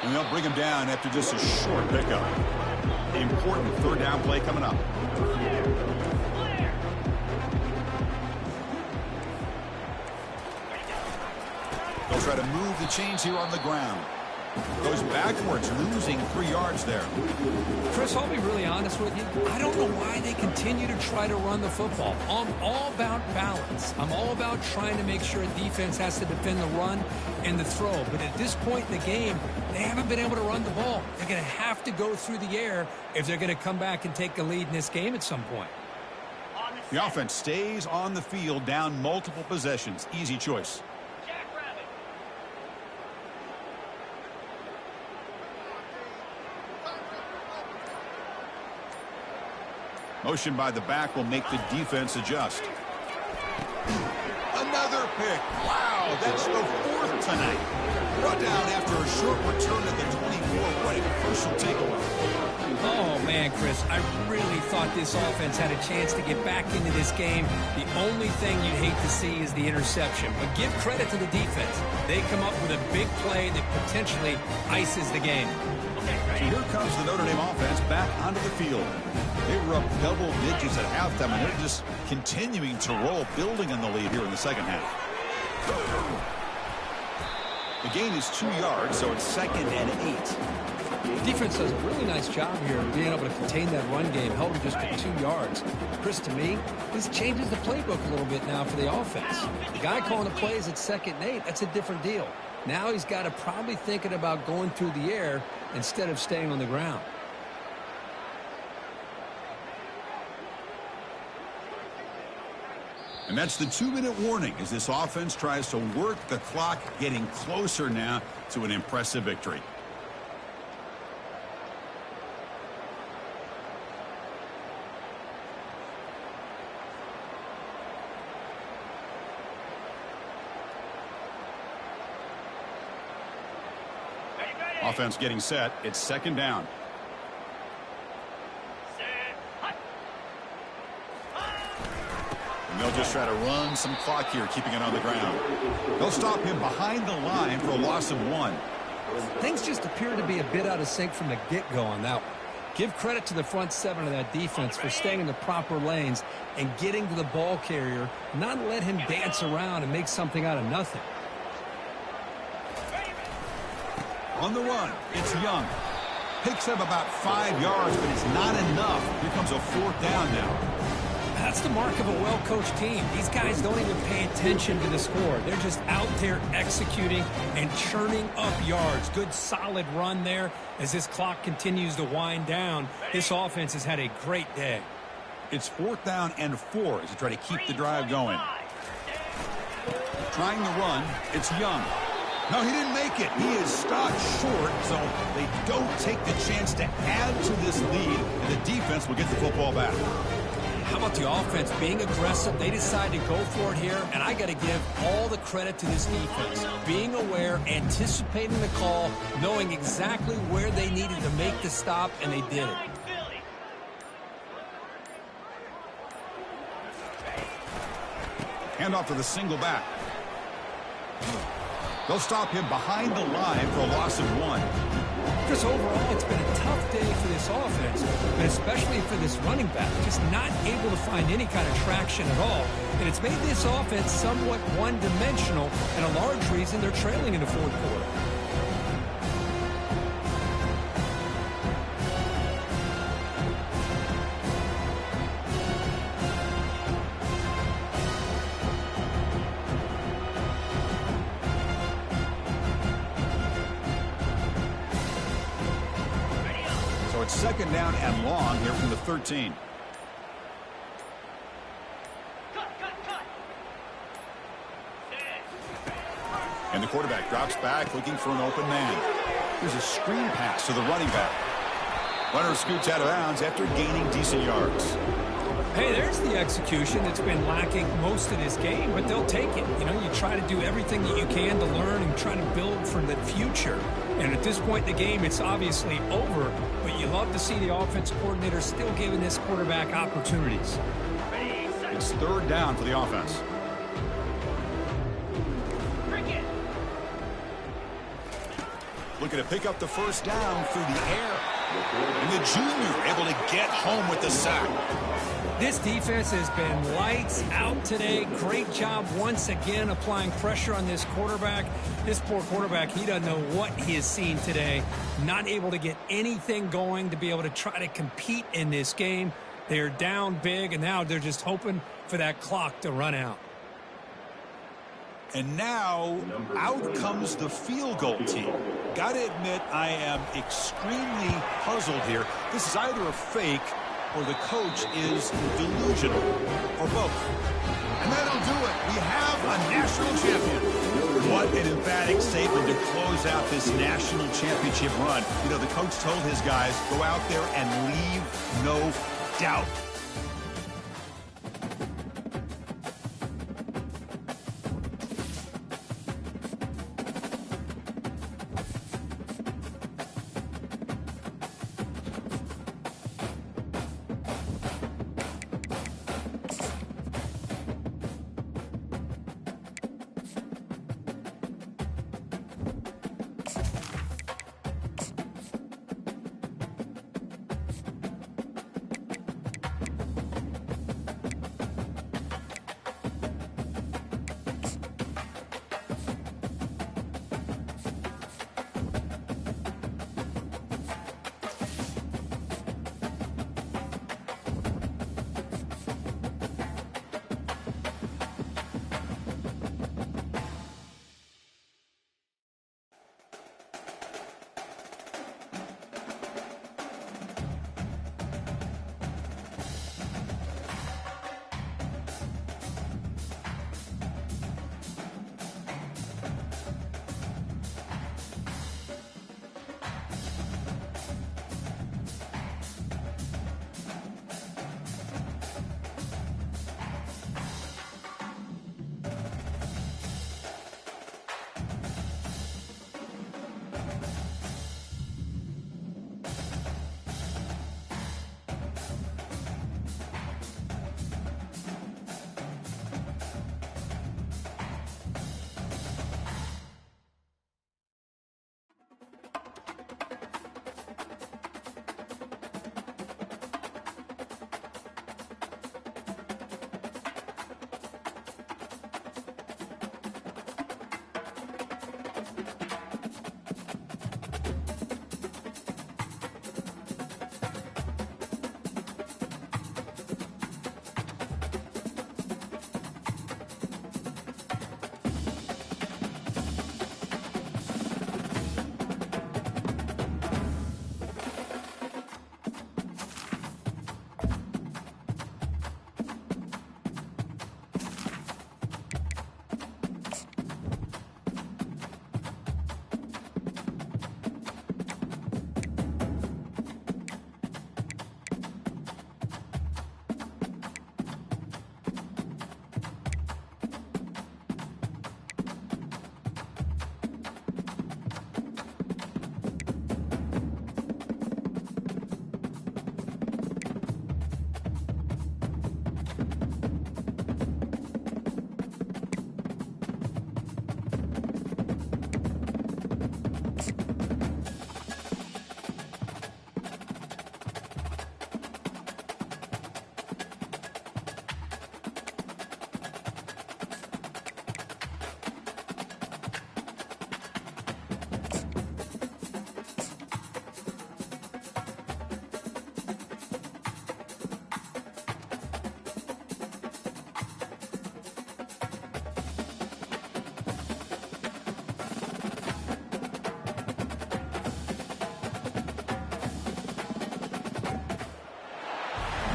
And they'll bring him down after just a short pickup. Important 3rd down play coming up. They'll try to move the chains here on the ground. Goes backwards, losing 3 yards there. Chris, I'll be really honest with you. I don't know why they continue to try to run the football. I'm all about balance. I'm all about trying to make sure a defense has to defend the run and the throw. But at this point in the game, they haven't been able to run the ball. They're going to have to go through the air if they're going to come back and take a lead in this game at some point. The offense stays on the field, down multiple possessions. Easy choice. Motion by the back will make the defense adjust. Another pick. Wow, that's the 4th tonight. Brought down after a short return at the 24. What a crucial takeaway. Oh, man, Chris, I really thought this offense had a chance to get back into this game. The only thing you'd hate to see is the interception. But give credit to the defense. They come up with a big play that potentially ices the game. So here comes the Notre Dame offense back onto the field. They were up double digits at halftime, and they're just continuing to roll, building on the lead here in the second half. The gain is 2 yards, so it's 2nd and 8. The defense does a really nice job here of being able to contain that run game, held it just to 2 yards. Chris, to me, this changes the playbook a little bit now for the offense. The guy calling the plays at 2nd and 8, that's a different deal. Now he's got to probably thinking about going through the air instead of staying on the ground. And that's the 2-minute warning as this offense tries to work the clock, getting closer now to an impressive victory. Offense getting set. It's second down. And they'll just try to run some clock here, keeping it on the ground. They'll stop him behind the line for a loss of 1. Things just appear to be a bit out of sync from the get-go on that one. Give credit to the front 7 of that defense for staying in the proper lanes and getting to the ball carrier, not let him dance around and make something out of nothing. On the run, it's Young. Picks up about 5 yards, but it's not enough. Here comes a 4th down now. That's the mark of a well-coached team. These guys don't even pay attention to the score. They're just out there executing and churning up yards. Good, solid run there as this clock continues to wind down. This offense has had a great day. It's 4th down and 4 as they try to keep the drive going. Trying to run, it's Young. No, he didn't make it. He is stopped short, so they don't take the chance to add to this lead, and the defense will get the football back. How about the offense being aggressive? They decide to go for it here, and I got to give all the credit to this defense. Being aware, anticipating the call, knowing exactly where they needed to make the stop, and they did it. Handoff to the single back. They'll stop him behind the line for a loss of 1. Just overall, it's been a tough day for this offense, but especially for this running back. Just not able to find any kind of traction at all. And it's made this offense somewhat one-dimensional, and a large reason they're trailing in the 4th quarter. Second down and long here from the 13. And the quarterback drops back looking for an open man. There's a screen pass to the running back. Runner scoots out of bounds after gaining decent yards. Hey, there's the execution that's been lacking most of this game, but they'll take it. You know, you try to do everything that you can to learn and try to build for the future. And at this point in the game, it's obviously over, but you love to see the offense coordinator still giving this quarterback opportunities. It's 3rd down for the offense. Looking to pick up the 1st down through the air. And the junior able to get home with the sack. This defense has been lights out today. Great job once again applying pressure on this quarterback. This poor quarterback, he doesn't know what he has seen today. Not able to get anything going to be able to try to compete in this game. They're down big, and now they're just hoping for that clock to run out. And now, out comes the field goal team. Got to admit, I am extremely puzzled here. This is either a fake or the coach is delusional, or both. And that'll do it. We have a national champion. What an emphatic statement to close out this national championship run. You know, the coach told his guys, go out there and leave no doubt.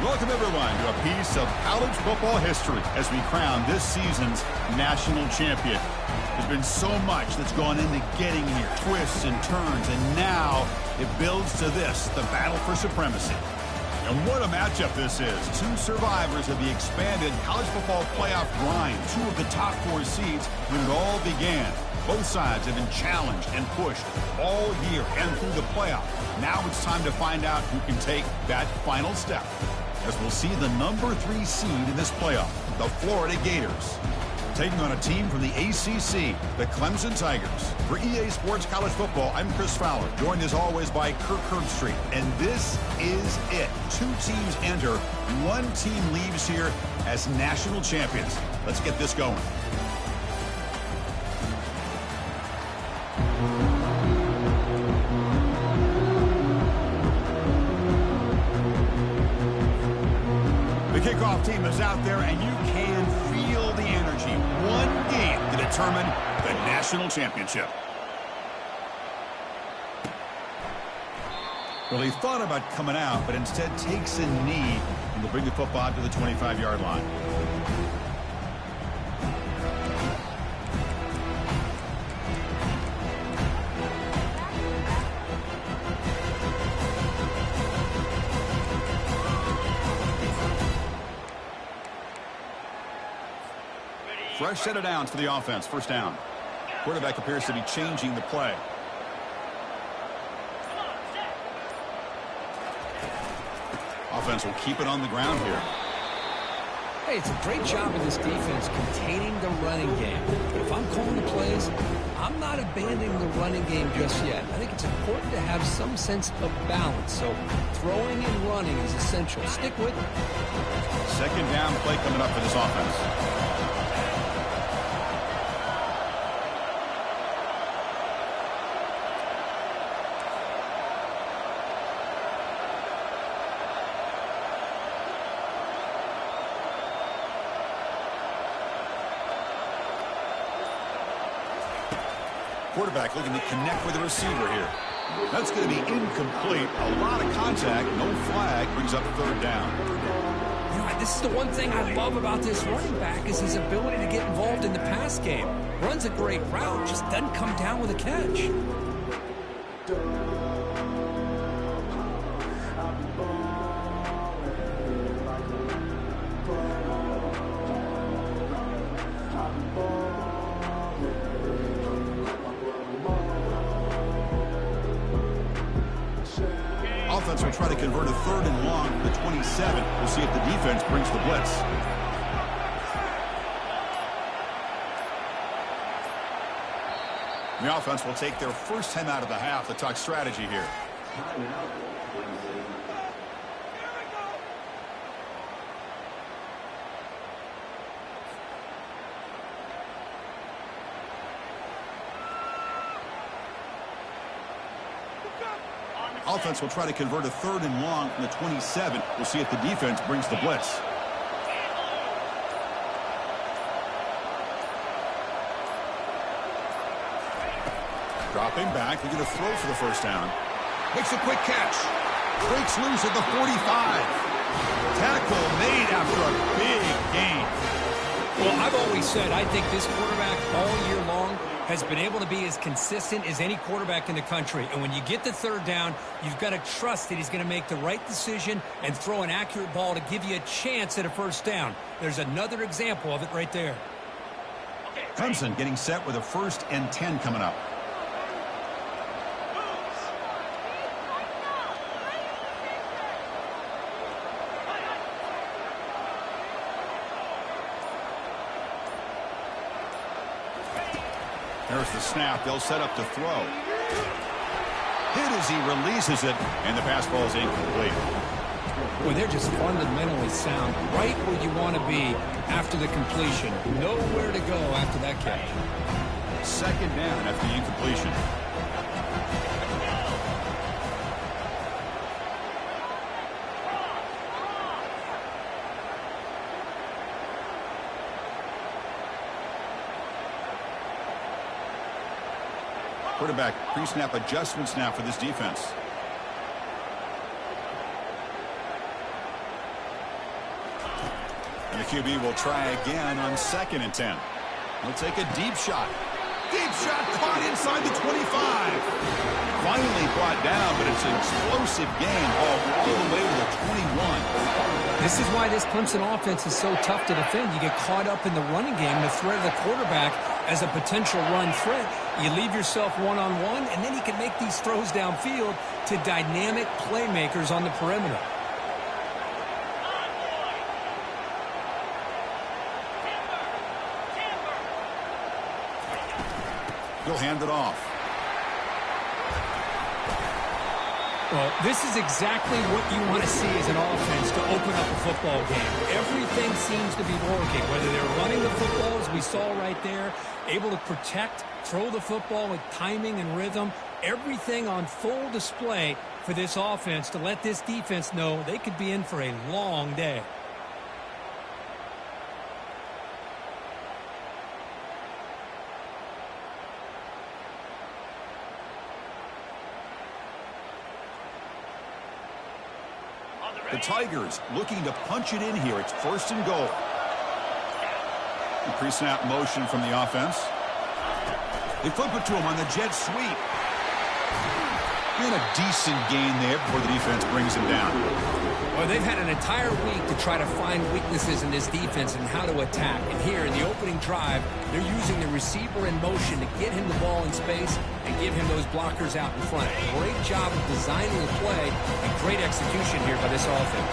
Welcome, everyone, to a piece of college football history as we crown this season's national champion. There's been so much that's gone into getting here, twists and turns, and now it builds to this, the battle for supremacy. And what a matchup this is. Two survivors of the expanded college football playoff grind, two of the top 4 seeds when it all began. Both sides have been challenged and pushed all year and through the playoff. Now it's time to find out who can take that final step, as we'll see the number 3 seed in this playoff, the Florida Gators, taking on a team from the ACC, the Clemson Tigers. For EA Sports College Football, I'm Chris Fowler, joined as always by Kirk Herbstreit. And this is it. 2 teams enter, 1 team leaves here as national champions. Let's get this going. Kickoff team is out there, and you can feel the energy. 1 game to determine the national championship. Well, he thought about coming out, but instead takes a knee and will bring the football to the 25-yard line. Fresh set of downs for the offense. First down. Quarterback appears to be changing the play. Offense will keep it on the ground here. Hey, it's a great job of this defense containing the running game. But if I'm calling the plays, I'm not abandoning the running game just yet. I think it's important to have some sense of balance. So throwing and running is essential. Stick with it. Second down play coming up for this offense. Quarterback looking to connect with the receiver here. That's going to be incomplete. A lot of contact, no flag, brings up third down. You know, this is the one thing I love about this running back is his ability to get involved in the pass game. Runs a great route, just doesn't come down with a catch. Offense will try to convert a 3rd and long to the 27. We'll see if the defense brings the blitz. The offense will take their first time out of the half to talk strategy here. Offense will try to convert a 3rd and long from the 27. We'll see if the defense brings the blitz. Dropping back, looking to throw for the first down. Makes a quick catch. Breaks loose at the 45. Tackle made after a big gain. Well, I've always said I think this quarterback all year long has been able to be as consistent as any quarterback in the country. And when you get the 3rd down, you've got to trust that he's going to make the right decision and throw an accurate ball to give you a chance at a first down. There's another example of it right there. Clemson getting set with a 1st and 10 coming up. There's the snap. They'll set up to throw. Hit as he releases it, and the pass ball is incomplete. Well, they're just fundamentally sound, right where you want to be after the completion. Nowhere to go after that catch. Second down after the incompletion. Quarterback pre-snap adjustments now for this defense. QB will try again on 2nd and 10. He'll take a deep shot. Deep shot caught inside the 25. Finally brought down, but it's an explosive gain all the way to the 21. This is why this Clemson offense is so tough to defend. You get caught up in the running game, the threat of the quarterback as a potential run threat. You leave yourself one-on-one, and then you can make these throws downfield to dynamic playmakers on the perimeter. He'll hand it off. Well, this is exactly what you want to see as an offense to open up a football game. Everything seems to be working, whether they're running the football, as we saw right there, able to protect, throw the football with timing and rhythm, everything on full display for this offense to let this defense know they could be in for a long day. The Tigers looking to punch it in here. It's 1st and goal. Pre-snap motion from the offense. They flip it to him on the jet sweep. And a decent gain there before the defense brings him down. Well, they've had an entire week to try to find weaknesses in this defense and how to attack. And here in the opening drive, they're using the receiver in motion to get him the ball in space and give him those blockers out in front. Great job of designing the play and great execution here by this offense.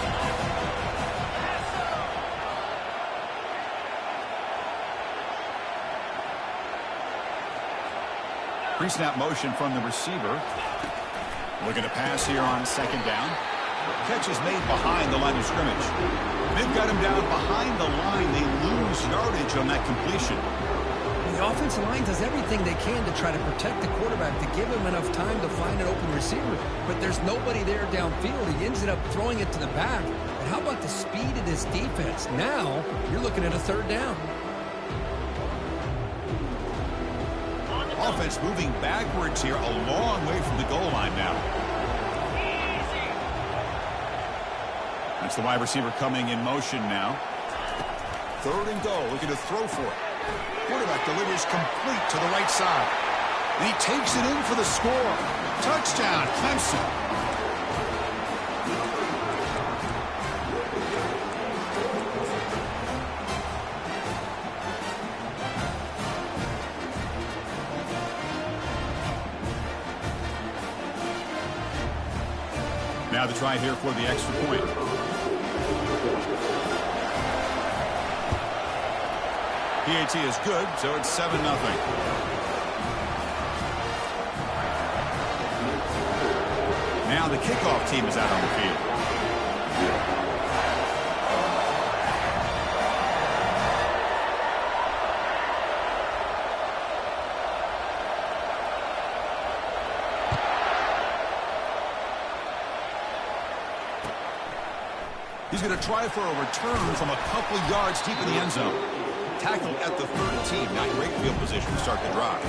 Pre-snap motion from the receiver. Looking to pass here on 2nd down. Catch is made behind the line of scrimmage. They've got him down behind the line. They lose yardage on that completion. The offensive line does everything they can to try to protect the quarterback, to give him enough time to find an open receiver. But there's nobody there downfield. He ends up throwing it to the back. And how about the speed of this defense? Now, you're looking at a 3rd down. Offense moving backwards here, a long way from the goal line now. That's the wide receiver coming in motion now. 3rd and goal, looking to throw for it. Quarterback delivers complete to the right side. And he takes it in for the score. Touchdown, Clemson. Now the try here for the extra point. PAT is good, so it's 7-0. Now the kickoff team is out on the field. He's going to try for a return from a couple of yards deep in the end zone. Tackled at the 13, not great field position to start the drive.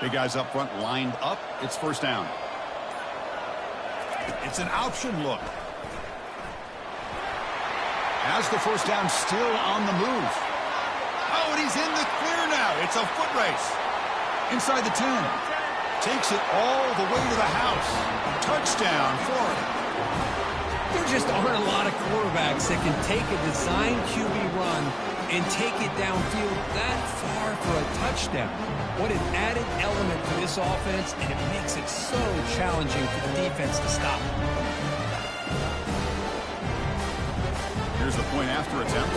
Big guys up front lined up. It's 1st down. It's an option look. As the 1st down still on the move. Oh, and he's in the clear now. It's a foot race. Inside the 10. Takes it all the way to the house. Touchdown, Florida. There just aren't a lot of quarterbacks that can take a design QB run and take it downfield that far for a touchdown. What an added element for this offense, and it makes it so challenging for the defense to stop. Here's the point after attempt.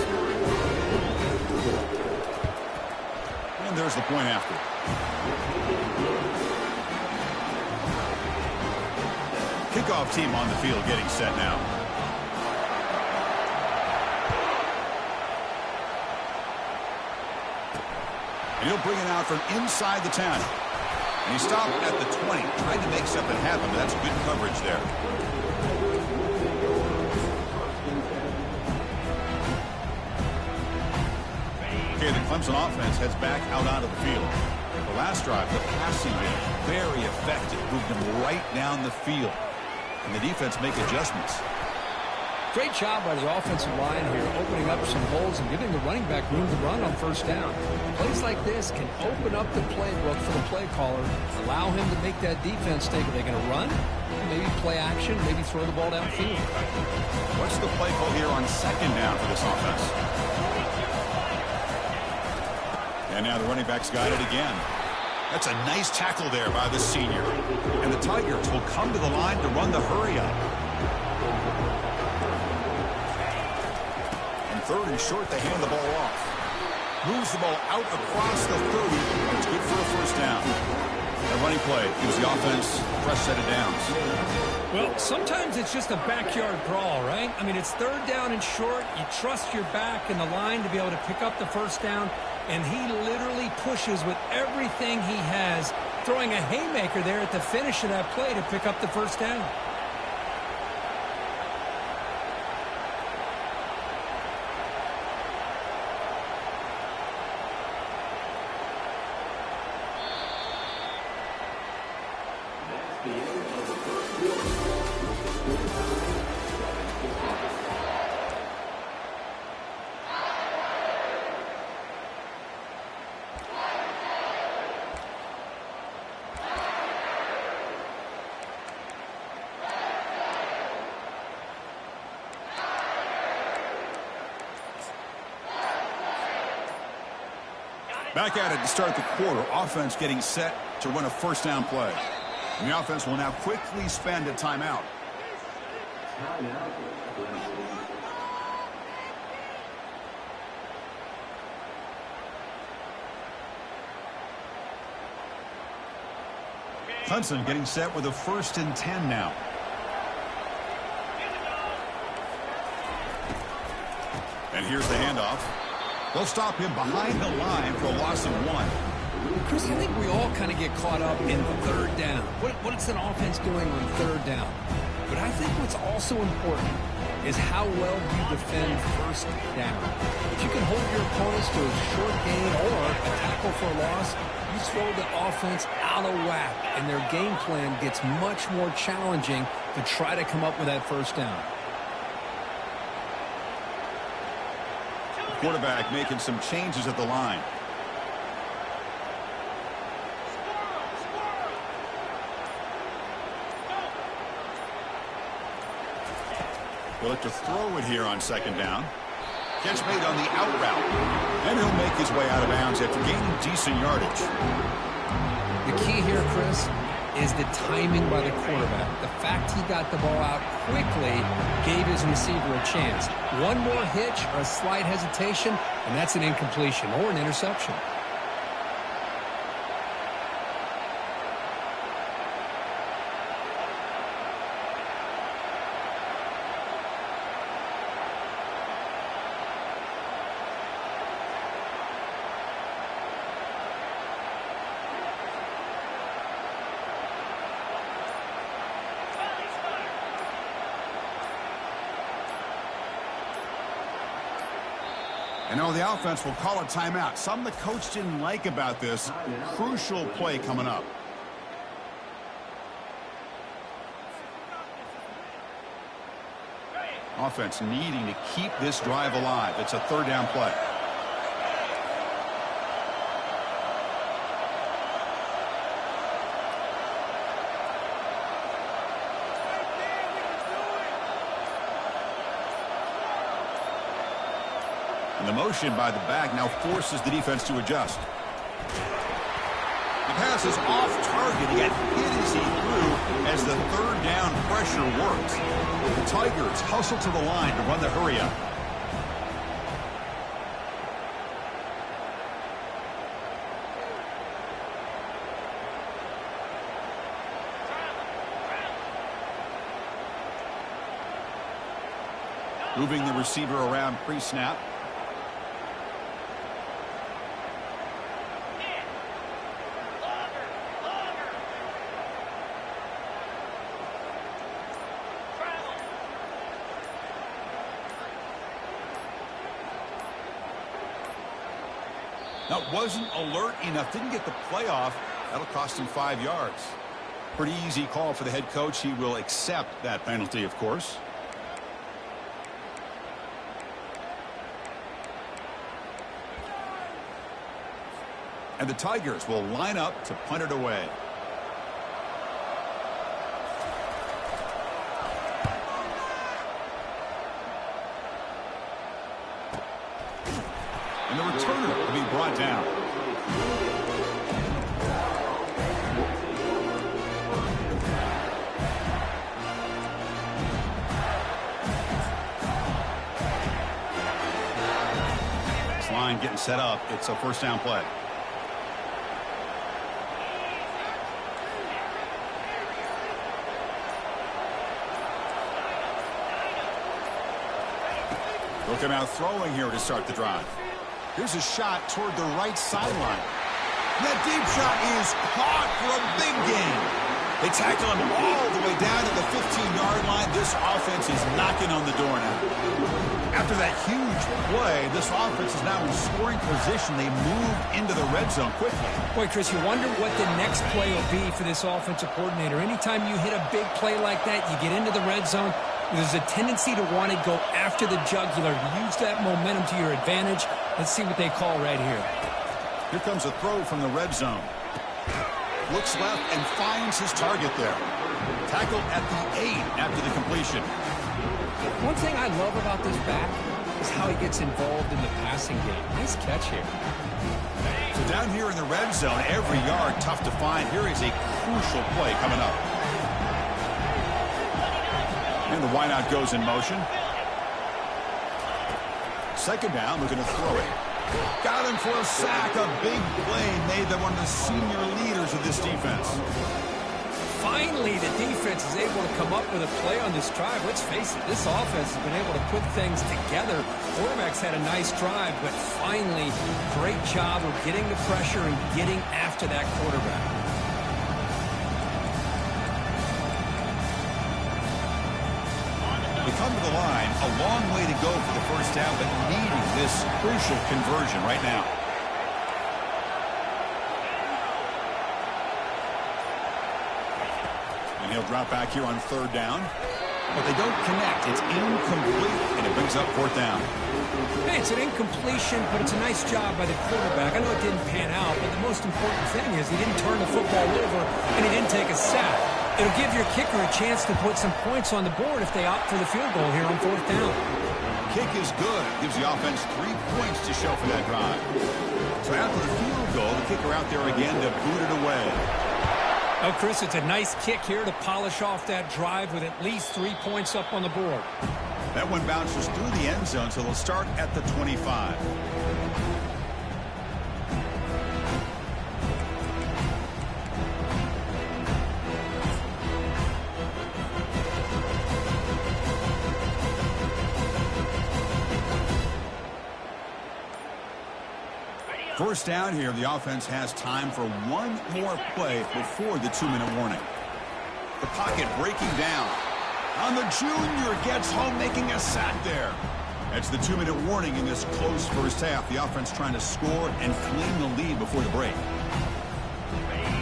And there's the point after. Kickoff team on the field getting set now. And he'll bring it out from inside the 10. And he stopped at the 20, trying to make something happen, but that's good coverage there. Okay, the Clemson offense heads back out onto the field. The last drive, the passing game, very effective. Moved them right down the field. And the defense make adjustments. Great job by the offensive line here, opening up some holes and giving the running back room to run on first down. Plays like this can open up the playbook for the play caller, allow him to make that defense think, are they going to run? Maybe play action, maybe throw the ball downfield. What's the play call here on second down for this offense? And now the running back's got it again. That's a nice tackle there by the senior. And the Tigers will come to the line to run the hurry up. And third and short, they hand the ball off. Moves the ball out across the 30. And it's good for a first down. That running play gives the offense a fresh set of downs. Well, sometimes it's just a backyard brawl, right? I mean, it's third down and short. You trust your back and the line to be able to pick up the first down. And he literally pushes with everything he has, throwing a haymaker there at the finish of that play to pick up the first down. Back at it to start the quarter. Offense getting set to run a first down play. And the offense will now quickly spend a timeout. Clemson getting set with a 1st and 10 now. And here's the handoff. They'll stop him behind the line for a loss of 1. Chris, I think we all kind of get caught up in third down. What is an offense doing on third down? But I think what's also important is how well you defend first down. If you can hold your opponents to a short gain or a tackle for a loss, you throw the offense out of whack, and their game plan gets much more challenging to try to come up with that first down. Quarterback making some changes at the line. He'll look to throw it here on second down. Catch made on the out route. And he'll make his way out of bounds after gaining decent yardage. The key here, Chris, is the timing by the quarterback. The fact he got the ball out quickly gave his receiver a chance. One more hitch or a slight hesitation, and that's an incompletion or an interception. And now the offense will call a timeout. Something the coach didn't like about this. Crucial play coming up. Offense needing to keep this drive alive. It's a third down play. And the motion by the back now forces the defense to adjust. The pass is off target. He got hit as he threw as the third down pressure works. The Tigers hustle to the line to run the hurry up. Moving the receiver around pre-snap. Now, wasn't alert enough, didn't get the play off. That'll cost him 5 yards. Pretty easy call for the head coach. He will accept that penalty, of course. And the Tigers will line up to punt it away. And the returner will be brought down. This line getting set up. It's a first down play. Looking out throwing here to start the drive. Here's a shot toward the right sideline. That deep shot is caught for a big gain. They tackle him all the way down to the 15-yard line. This offense is knocking on the door now. After that huge play, this offense is now in scoring position. They moved into the red zone quickly. Boy, Chris, you wonder what the next play will be for this offensive coordinator. Anytime you hit a big play like that, you get into the red zone, there's a tendency to want to go after the jugular, use that momentum to your advantage. Let's see what they call right here. Here comes a throw from the red zone. Looks left and finds his target there. Tackled at the 8 after the completion. One thing I love about this back is how he gets involved in the passing game. Nice catch here. So down here in the red zone, every yard tough to find. Here is a crucial play coming up. And the wideout goes in motion. Second down, looking to throw it. Got him for a sack. A big play made them one of the senior leaders of this defense. Finally, the defense is able to come up with a play on this drive. Let's face it, this offense has been able to put things together. Quarterback's had a nice drive, but finally, great job of getting the pressure and getting after that quarterback. They come to the line, a long way to go for the first down, but needing this crucial conversion right now. And he'll drop back here on third down. But they don't connect. It's incomplete, and it brings up fourth down. Hey, it's an incompletion, but it's a nice job by the quarterback. I know it didn't pan out, but the most important thing is he didn't turn the football over, and he didn't take a sack. It'll give your kicker a chance to put some points on the board if they opt for the field goal here on fourth down. Kick is good. Gives the offense 3 points to show for that drive. So after the field goal, the kicker out there again to boot it away. Oh, Chris, it's a nice kick here to polish off that drive with at least 3 points up on the board. That one bounces through the end zone, so they'll start at the 25. First down here, the offense has time for one more play before the 2-minute warning. The pocket breaking down. On the junior, gets home, making a sack there. That's the 2-minute warning in this close first half. The offense trying to score and claim the lead before the break.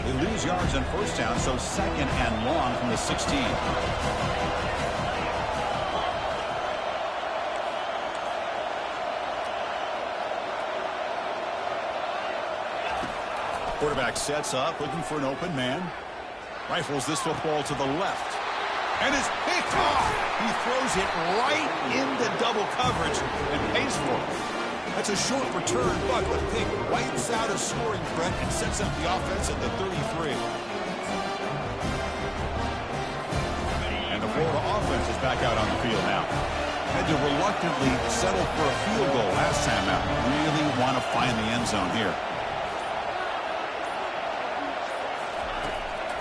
They lose yards on first down, so second and long from the 16. Quarterback sets up, looking for an open man. Rifles this football to the left. And is picked off. He throws it right into double coverage and pays for it. That's a short return, but the pick wipes out a scoring threat and sets up the offense at the 33. And the Florida offense is back out on the field now. Had to reluctantly settle for a field goal last time out. Really want to find the end zone here.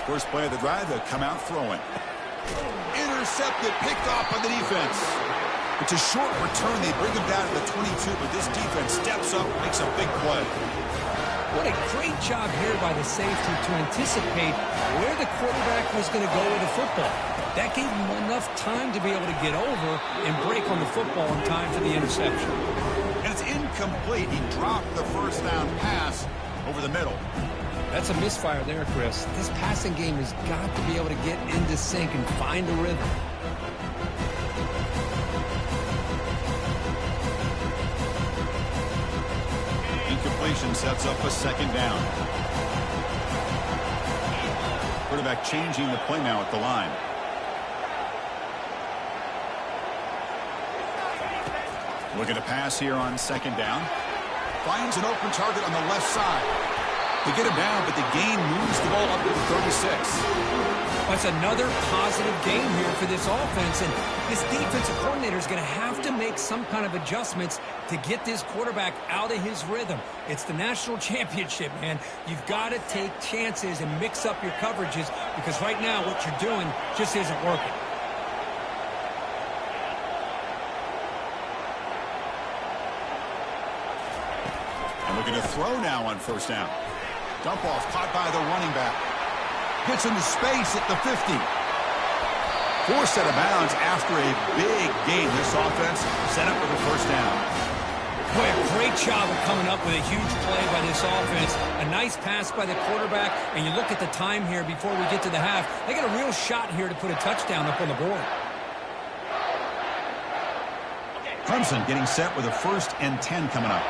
First play of the drive, they'll come out throwing. Intercepted, picked off by the defense. It's a short return. They bring him down to the 22, but this defense steps up, makes a big play. What a great job here by the safety to anticipate where the quarterback was going to go with the football. That gave him enough time to be able to get over and break on the football in time for the interception. And it's incomplete. He dropped the first down pass over the middle. That's a misfire there, Chris. This passing game has got to be able to get into sync and find a rhythm. Incompletion sets up a second down. Quarterback changing the play now at the line. Looking to pass here on second down. Finds an open target on the left side. They get him down, but the gain moves the ball up to the 36. That's another positive game here for this offense, and this defensive coordinator is going to have to make some kind of adjustments to get this quarterback out of his rhythm. It's the national championship, man. You've got to take chances and mix up your coverages, because right now what you're doing just isn't working. And looking to throw now on first down. Dump off caught by the running back. Gets into space at the 50. Forced out of bounds after a big gain. This offense set up with a first down. Boy, a great job of coming up with a huge play by this offense. A nice pass by the quarterback. And you look at the time here before we get to the half. They got a real shot here to put a touchdown up on the board. Clemson getting set with a 1st and 10 coming up.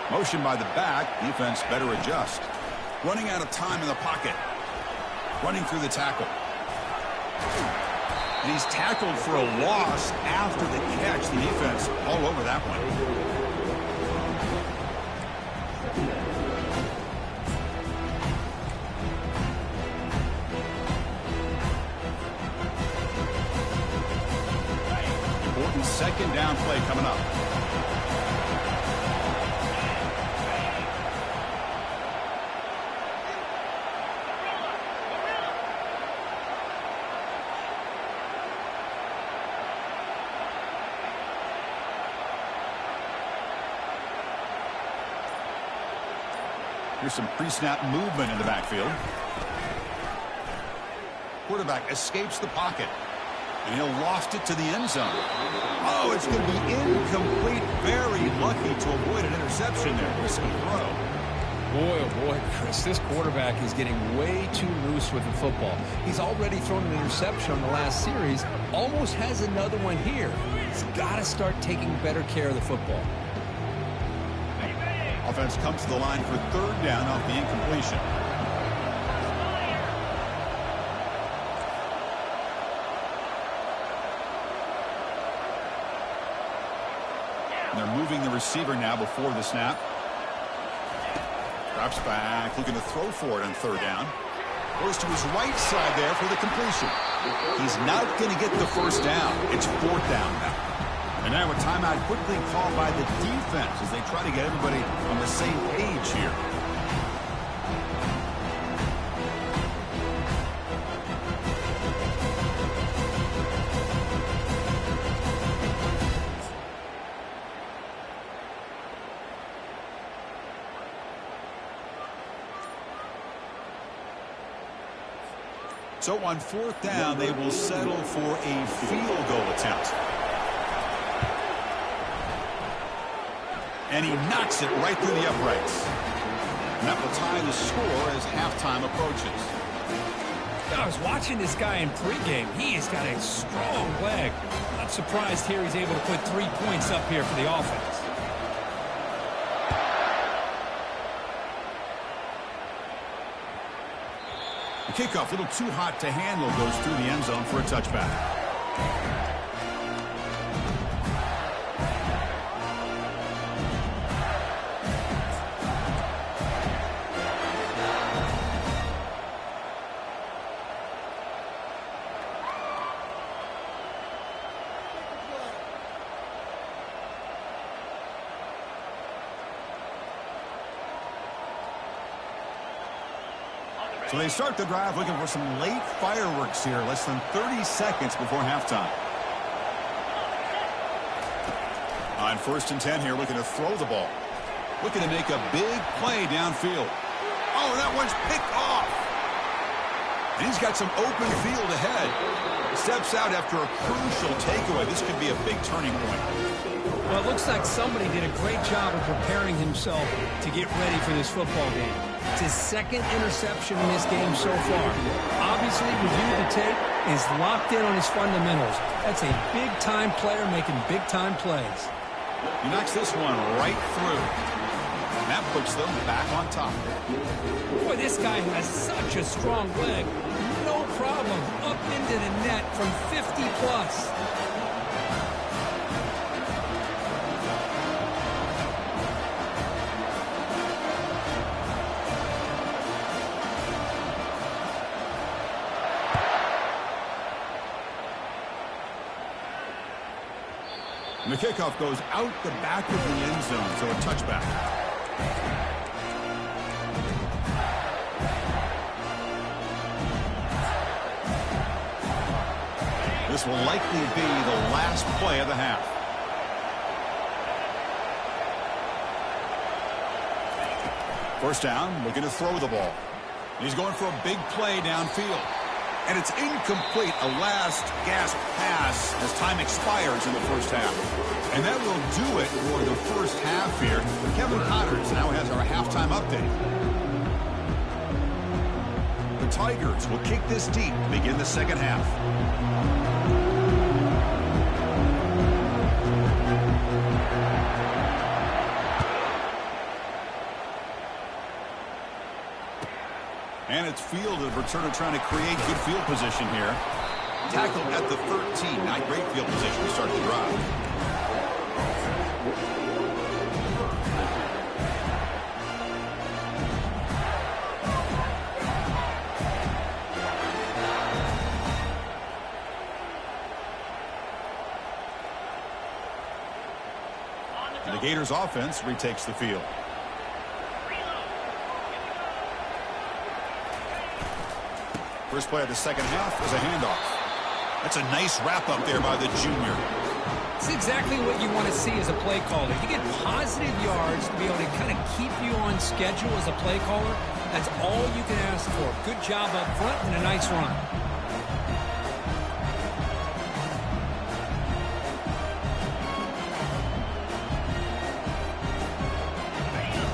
Motion by the back. Defense better adjust. Running out of time in the pocket. Running through the tackle. And he's tackled for a loss after the catch. The defense all over that one. Important second down play coming up. Here's some pre-snap movement in the backfield. Quarterback escapes the pocket. And he'll loft it to the end zone. Oh, it's going to be incomplete. Very lucky to avoid an interception there. Risky throw. Boy, oh boy, Chris, this quarterback is getting way too loose with the football. He's already thrown an interception on the last series. Almost has another one here. He's got to start taking better care of the football. Offense comes to the line for 3rd down off the incompletion. And they're moving the receiver now before the snap. Drops back, looking to throw for it on 3rd down. Goes to his right side there for the completion. He's not going to get the first down. It's 4th down now. And now a timeout quickly called by the defense as they try to get everybody on the same page here. So on 4th down, they will settle for a field goal attempt. And he knocks it right through the uprights. And that will tie the score as halftime approaches. I was watching this guy in pregame. He has got a strong leg. Not surprised here he's able to put 3 points up here for the offense. The kickoff, a little too hot to handle, goes through the end zone for a touchback. So they start the drive looking for some late fireworks here, less than 30 seconds before halftime. On 1st and 10 here, looking to throw the ball. Looking to make a big play downfield. Oh, that one's picked off. And he's got some open field ahead. Steps out after a crucial takeaway. This could be a big turning point. Well, it looks like somebody did a great job of preparing himself to get ready for this football game. It's his second interception in this game so far. Obviously, reviewing the tape, is locked in on his fundamentals. That's a big-time player making big-time plays. He knocks this one right through. And that puts them back on top. Boy, this guy has such a strong leg. No problem. Up into the net from 50-plus. And the kickoff goes out the back of the end zone, so a touchback. This will likely be the last play of the half. First down, looking to throw the ball. He's going for a big play downfield. And it's incomplete, a last-gasp pass as time expires in the first half. And that will do it for the first half here. Kevin Connors now has our halftime update. The Tigers will kick this deep to begin the second half. And it's fielded. Returner trying to create good field position here. Tackle at the 13. Not great field position to start the drive. And the Gators offense retakes the field. First play of the second half is a handoff. That's a nice wrap-up there by the junior. It's exactly what you want to see as a play caller. You get positive yards to be able to kind of keep you on schedule as a play caller. That's all you can ask for. Good job up front and a nice run.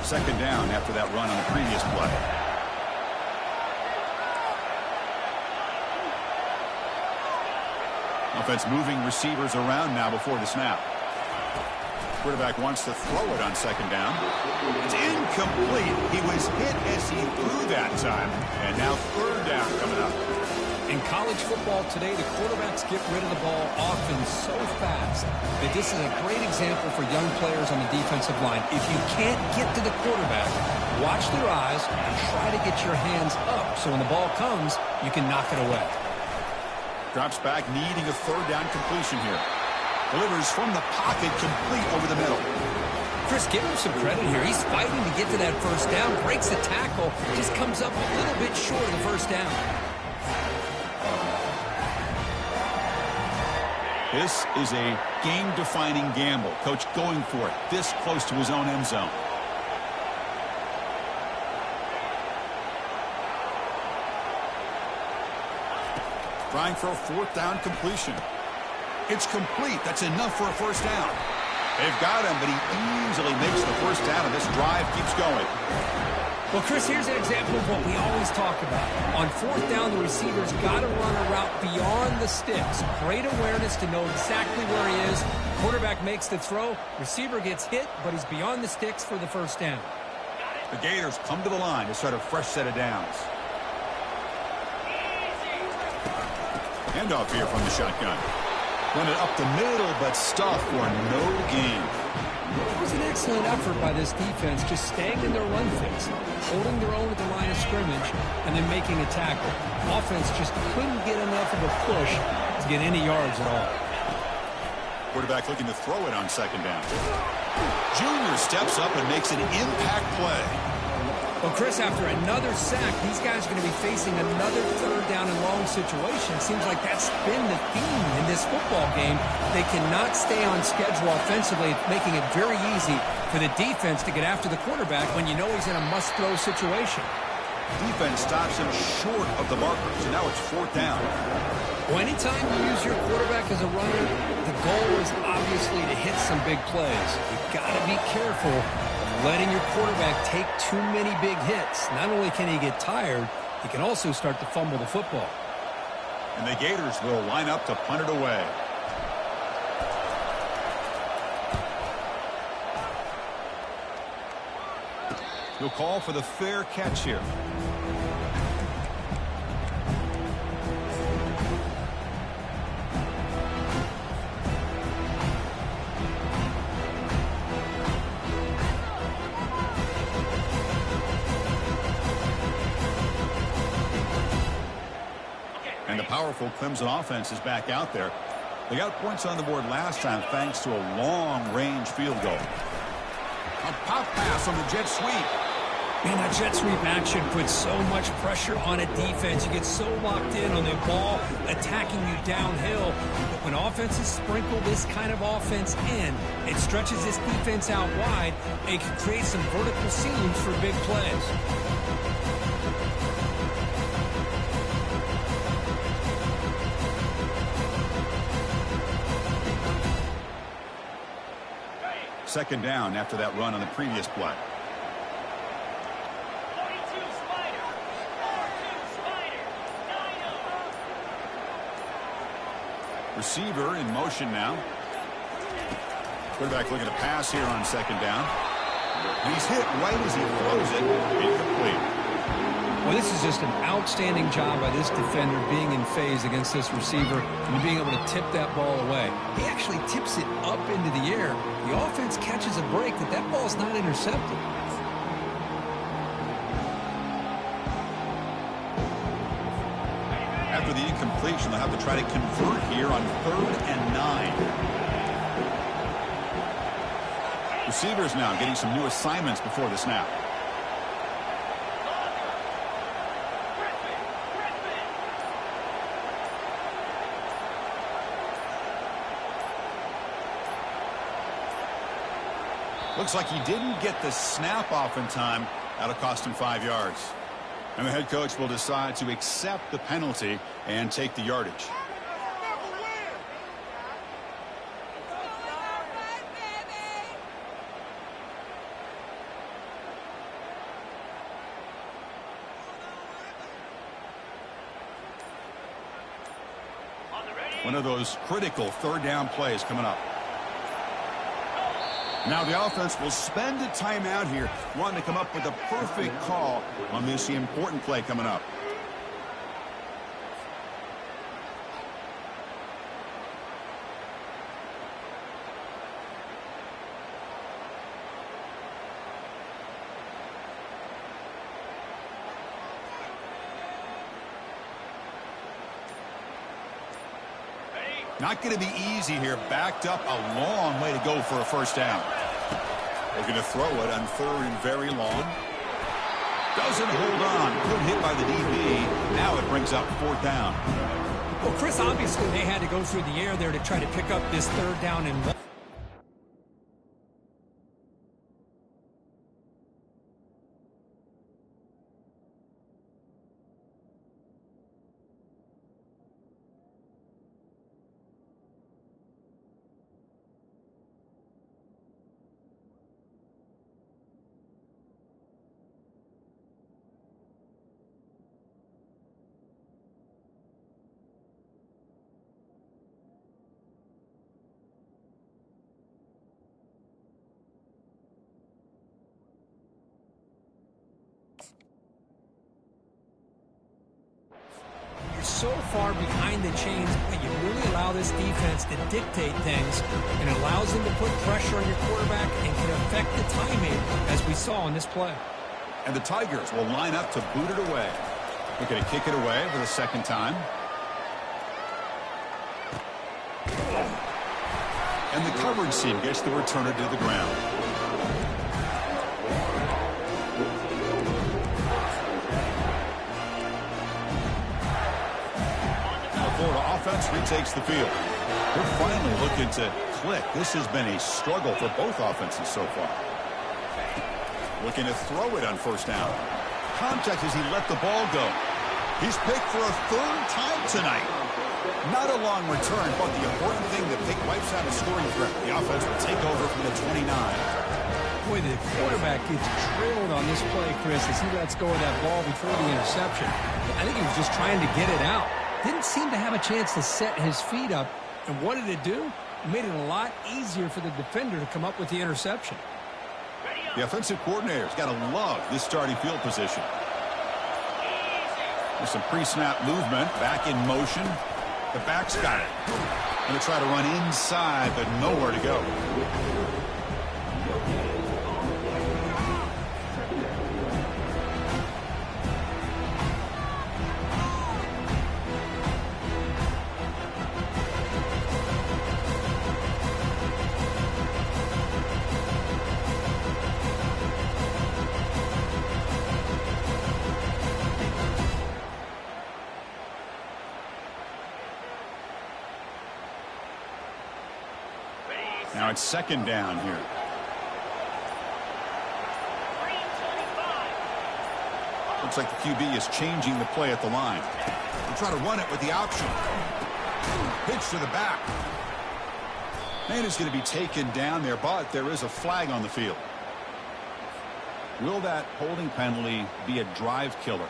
Second down after that run on the previous play. Offense moving receivers around now before the snap. Quarterback wants to throw it on second down. It's incomplete. He was hit as he threw that time. And now third down coming up. In college football today, the quarterbacks get rid of the ball often so fast that this is a great example for young players on the defensive line. If you can't get to the quarterback, watch their eyes and try to get your hands up so when the ball comes, you can knock it away. Drops back, needing a third down completion here. Delivers from the pocket, complete over the middle. Chris, give him some credit here. He's fighting to get to that first down, breaks the tackle, just comes up a little bit short of the first down. This is a game-defining gamble. Coach going for it, this close to his own end zone. Trying for a fourth down completion. It's complete. That's enough for a first down. They've got him, but he easily makes the first down, and this drive keeps going. Well, Chris, here's an example of what we always talk about. On fourth down, the receiver's got to run a route beyond the sticks. Great awareness to know exactly where he is. Quarterback makes the throw. Receiver gets hit, but he's beyond the sticks for the first down. The Gators come to the line to start a fresh set of downs. Handoff here from the shotgun. Run it up the middle, but stuffed for no gain. It was an excellent effort by this defense, just staying in their run fix, holding their own at the line of scrimmage, and then making a tackle. Offense just couldn't get enough of a push to get any yards at all. Quarterback looking to throw it on second down. Junior steps up and makes an impact play. Well, Chris, after another sack, these guys are going to be facing another third down and long situation. Seems like that's been the theme in this football game. They cannot stay on schedule offensively, making it very easy for the defense to get after the quarterback when you know he's in a must-throw situation. Defense stops him short of the marker, so now it's 4th down. Well, anytime you use your quarterback as a runner, the goal is obviously to hit some big plays. You've got to be careful of letting your quarterback take too many big hits. Not only can he get tired, he can also start to fumble the football. And the Gators will line up to punt it away. He'll call for the fair catch here. And the powerful Clemson offense is back out there. They got points on the board last time thanks to a long-range field goal. A pop pass on the jet sweep. Man, that jet sweep action puts so much pressure on a defense. You get so locked in on the ball attacking you downhill. But when offenses sprinkle this kind of offense in, it stretches this defense out wide and can create some vertical seams for big plays. Second down after that run on the previous play. Receiver in motion now. Quarterback looking to pass here on second down. And he's hit right as he throws it. Incomplete. Well, this is just an outstanding job by this defender being in phase against this receiver and being able to tip that ball away. He actually tips it up into the air. The offense catches a break that ball is not intercepted. After the incompletion, they'll have to try to convert here on 3rd and 9. Receivers now getting some new assignments before the snap. Looks like he didn't get the snap off in time. That'll cost him 5 yards. And the head coach will decide to accept the penalty and take the yardage. One of those critical 3rd down plays coming up. Now the offense will spend a timeout here, wanting to come up with a perfect call on this important play coming up. Not going to be easy here. Backed up a long way to go for a 1st down. They're going to throw it on 3rd and very long. Doesn't hold on. Good hit by the DB. Now it brings up 4th down. Well, Chris, obviously they had to go through the air there to try to pick up this 3rd down and 1. So far behind the chains, but you really allow this defense to dictate things, and it allows them to put pressure on your quarterback and can affect the timing, as we saw in this play. And the Tigers will line up to boot it away. Looking to kick it away for the 2nd time. And the coverage team gets the returner to the ground. Florida offense retakes the field. They're finally looking to click. This has been a struggle for both offenses so far. Looking to throw it on 1st down. contact as he let the ball go. He's picked for a third time tonight. Not a long return, but the important thing, the pick wipes out a scoring threat. The offense will take over from the 29. Boy, the quarterback gets drilled on this play, Chris, as he lets go of that ball before the interception. I think he was just trying to get it out. Didn't seem to have a chance to set his feet up. And what did it do? It made it a lot easier for the defender to come up with the interception. The offensive coordinator's got to love this starting field position. There's some pre-snap movement, back in motion. The back's got it. Going to try to run inside, but nowhere to go. Now it's second down here. Looks like the QB is changing the play at the line. We'll try to run it with the option. Pitch to the back. And it's going to be taken down there, but there is a flag on the field. Will that holding penalty be a drive killer?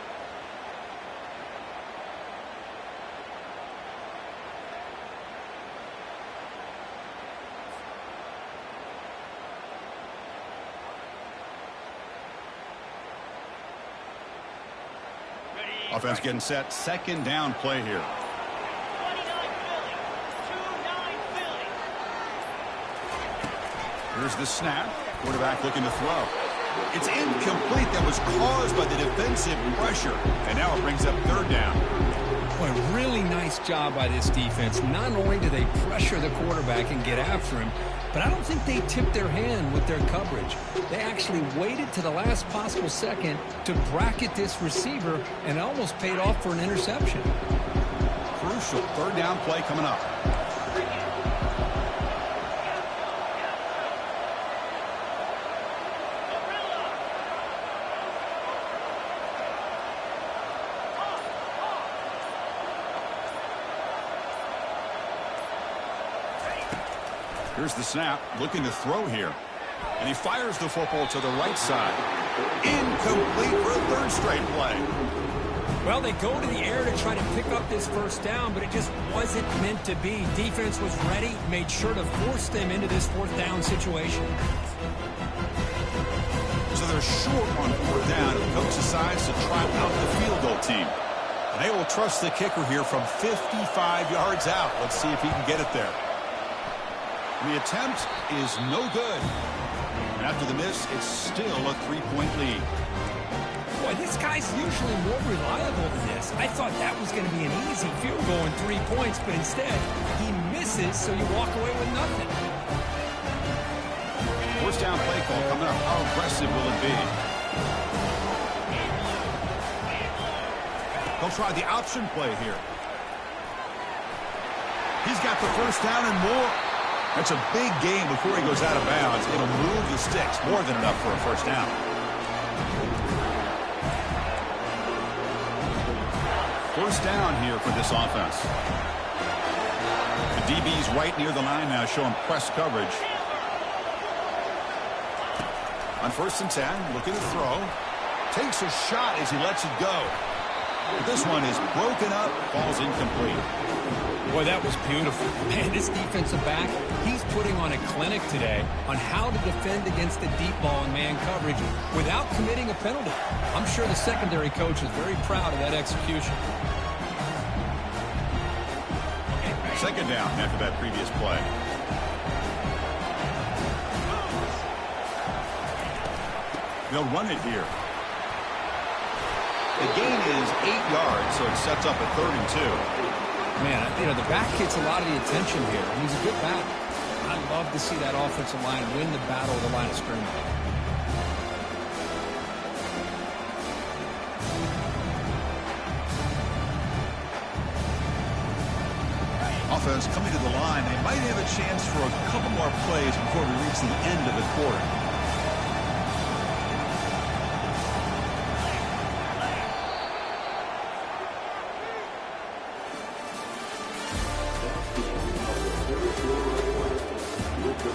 Offense getting set. Second down play here. Here's the snap. Quarterback looking to throw. It's incomplete. That was caused by the defensive pressure. And now it brings up third down. Boy, really nice job by this defense. Not only do they pressure the quarterback and get after him, but I don't think they tipped their hand with their coverage. They actually waited to the last possible second to bracket this receiver, and it almost paid off for an interception. Crucial third down play coming up. Here's the snap, looking to throw here. And he fires the football to the right side. Incomplete for a third straight play. Well, they go to the air to try to pick up this first down, but it just wasn't meant to be. Defense was ready, made sure to force them into this fourth down situation. So they're short on fourth down. The coach decides to try out the field goal team. And they will trust the kicker here from 55 yards out. Let's see if he can get it there. The attempt is no good. And after the miss, it's still a 3-point lead. Boy, this guy's usually more reliable than this. I thought that was going to be an easy field goal and 3 points, but instead, he misses, so you walk away with nothing. First down play call coming up. How aggressive will it be? They'll try the option play here. He's got the first down and more. That's a big gain before he goes out of bounds. It'll move the sticks. More than enough for a first down. First down here for this offense. The DB's right near the line now, showing press coverage. On 1st and 10, looking to throw. Takes a shot as he lets it go. But this one is broken up, falls incomplete. Boy, that was beautiful. Man, this defensive back, he's putting on a clinic today on how to defend against the deep ball and man coverage without committing a penalty. I'm sure the secondary coach is very proud of that execution. Second down after that previous play. They'll run it here. The gain is 8 yards, so it sets up a 3rd and 2. Man, you know, the back gets a lot of the attention here. He's a good back. I love to see that offensive line win the battle of the line of scrimmage. Offense coming to the line. They might have a chance for a couple more plays before we reach the end of the quarter. We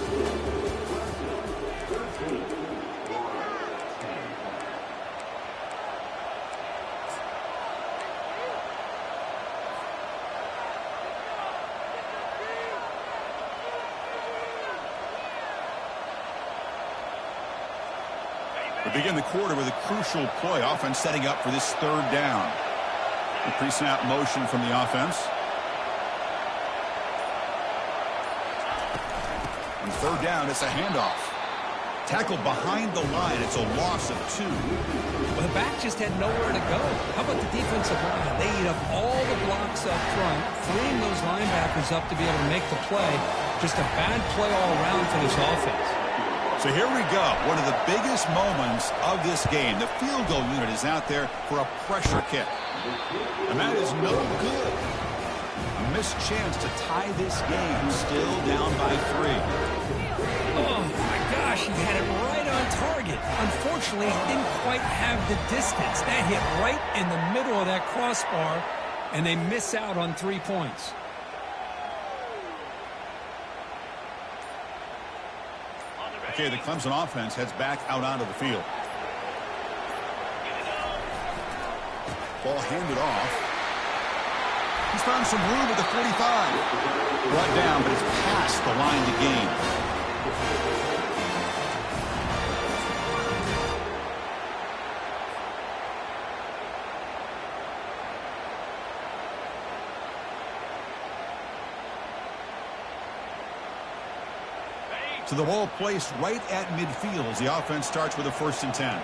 begin the quarter with a crucial play. Offense setting up for this third down. A pre-snap motion from the offense. And third down, it's a handoff. Tackled behind the line. It's a loss of 2. Well, the back just had nowhere to go. How about the defensive line? They eat up all the blocks up front, freeing those linebackers up to be able to make the play. Just a bad play all around for this offense. So here we go. One of the biggest moments of this game. The field goal unit is out there for a pressure kick. And that is no good. A missed chance to tie this game. Still down by 3. Oh, my gosh, he had it right on target. Unfortunately, he didn't quite have the distance. That hit right in the middle of that crossbar, and they miss out on 3 points. Okay, the Clemson offense heads back out onto the field. Ball handed off. He's found some room at the 45. Brought down, but it's past the line to gain. So the ball placed right at midfield as the offense starts with a 1st and 10.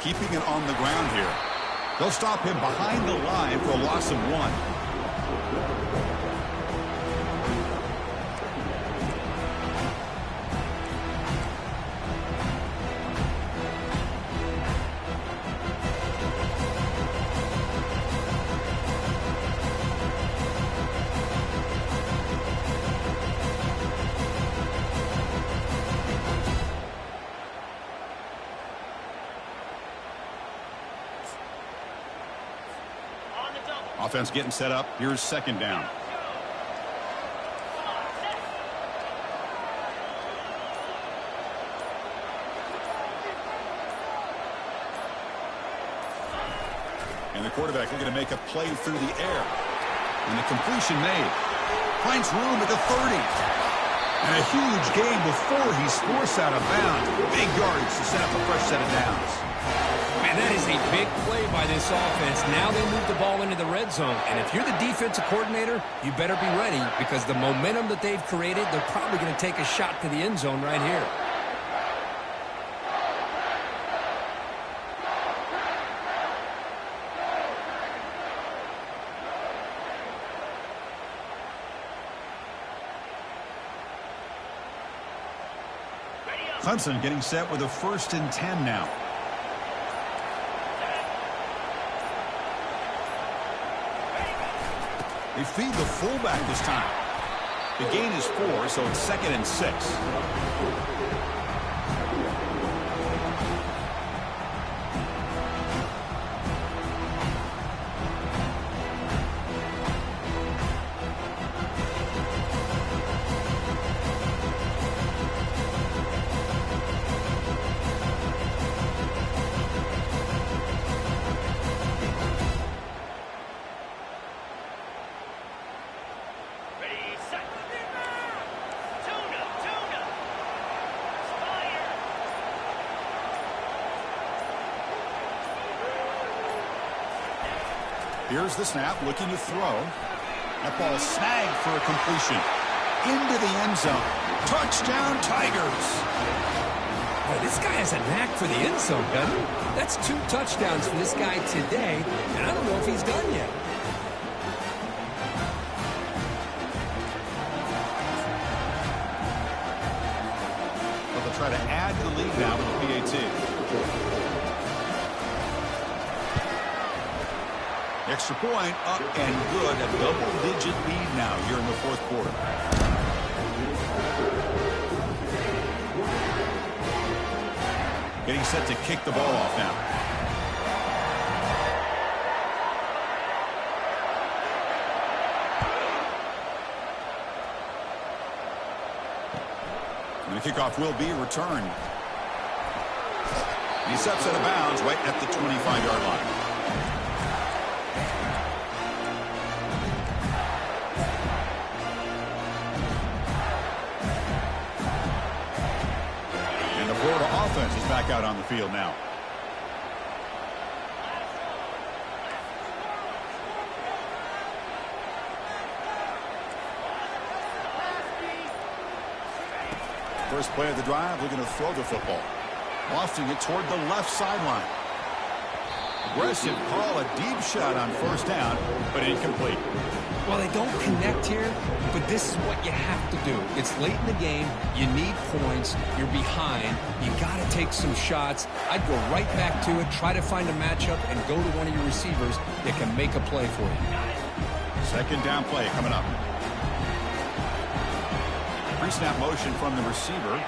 Keeping it on the ground here. They'll stop him behind the line for a loss of 1. Offense getting set up. Here's 2nd down. And the quarterback looking to make a play through the air. And the completion made. Finds room at the 30. And a huge gain before he's forced out of bounds. Big yardage to set up a fresh set of downs. Man, that is a big play by this offense. Now they move the ball into the red zone. And if you're the defensive coordinator, you better be ready because the momentum that they've created, they're probably going to take a shot to the end zone right here. Clemson getting set with a 1st and 10 now. They feed the fullback this time. The gain is 4, so it's 2nd and 6. Here's the snap, looking to throw. That ball snagged for a completion. Into the end zone. Touchdown, Tigers. Boy, this guy has a knack for the end zone, doesn't he? That's 2 touchdowns for this guy today, and I don't know if he's done yet. Well, they'll try to add to the lead now with the PAT. Extra point up and good. A double-digit lead now here in the fourth quarter. Getting set to kick the ball off now. And the kickoff will be returned. He steps out of bounds right at the 25-yard line. And the Florida offense is back out on the field now. First play of the drive, looking to throw the football. Lofting it toward the left sideline. Aggressive call, a deep shot on first down, but incomplete. Well, they don't connect here, but this is what you have to do. It's late in the game. You need points. You're behind. You got to take some shots. I'd go right back to it, try to find a matchup, and go to one of your receivers that can make a play for you. Second down play coming up. Pre-snap motion from the receiver.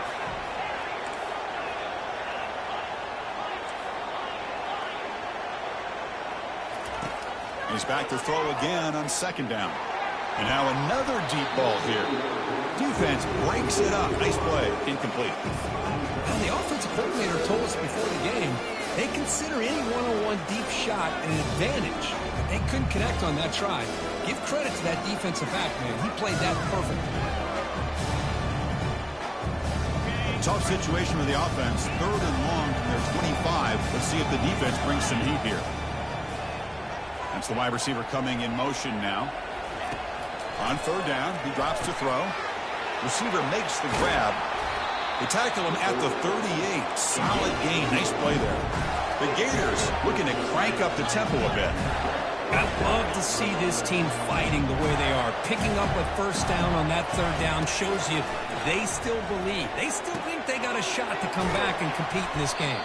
He's back to throw again on second down. And now another deep ball here. Defense breaks it up. Nice play. Incomplete. Well, the offensive coordinator told us before the game they consider any one-on-one deep shot an advantage. They couldn't connect on that try. Give credit to that defensive back, man. He played that perfect. Tough situation with the offense. Third and long from their 25. Let's see if the defense brings some heat here. That's the wide receiver coming in motion now. On third down, he drops to throw. Receiver makes the grab. They tackle him at the 38. Solid gain. Nice play there. The Gators looking to crank up the tempo a bit. I love to see this team fighting the way they are. Picking up a first down on that third down shows you they still believe. They still think they got a shot to come back and compete in this game.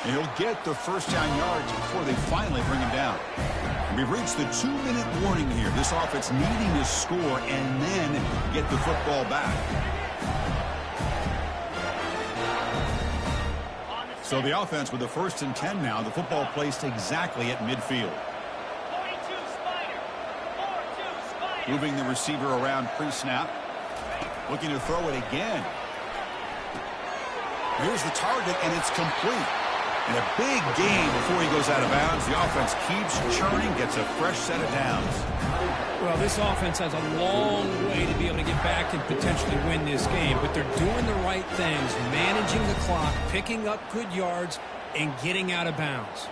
And he'll get the first down yards before they finally bring him down. And we've reached the 2-minute warning here. This offense needing to score and then get the football back. So the offense with the 1st and 10 now. The football placed exactly at midfield. Moving the receiver around pre-snap. Looking to throw it again. Here's the target, and it's complete. And a big gain before he goes out of bounds. The offense keeps churning, gets a fresh set of downs. Well, this offense has a long way to be able to get back and potentially win this game. But they're doing the right things, managing the clock, picking up good yards, and getting out of bounds.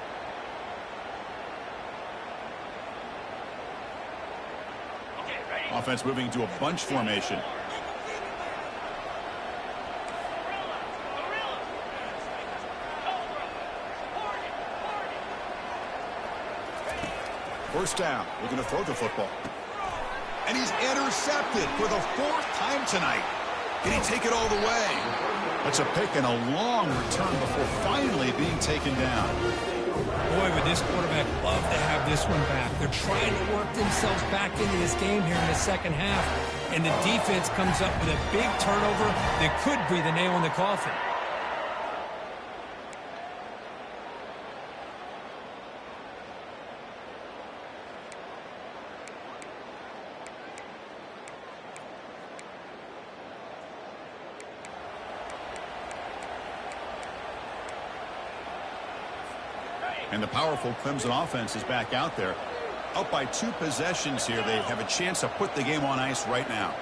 Offense moving to a bunch formation. First down, looking to throw the football. And he's intercepted for the 4th time tonight. Can he take it all the way? That's a pick and a long return before finally being taken down. Boy, would this quarterback love to have this one back. They're trying to work themselves back into this game here in the second half. And the defense comes up with a big turnover that could be the nail in the coffin. And the powerful Clemson offense is back out there. Up by 2 possessions here. They have a chance to put the game on ice right now.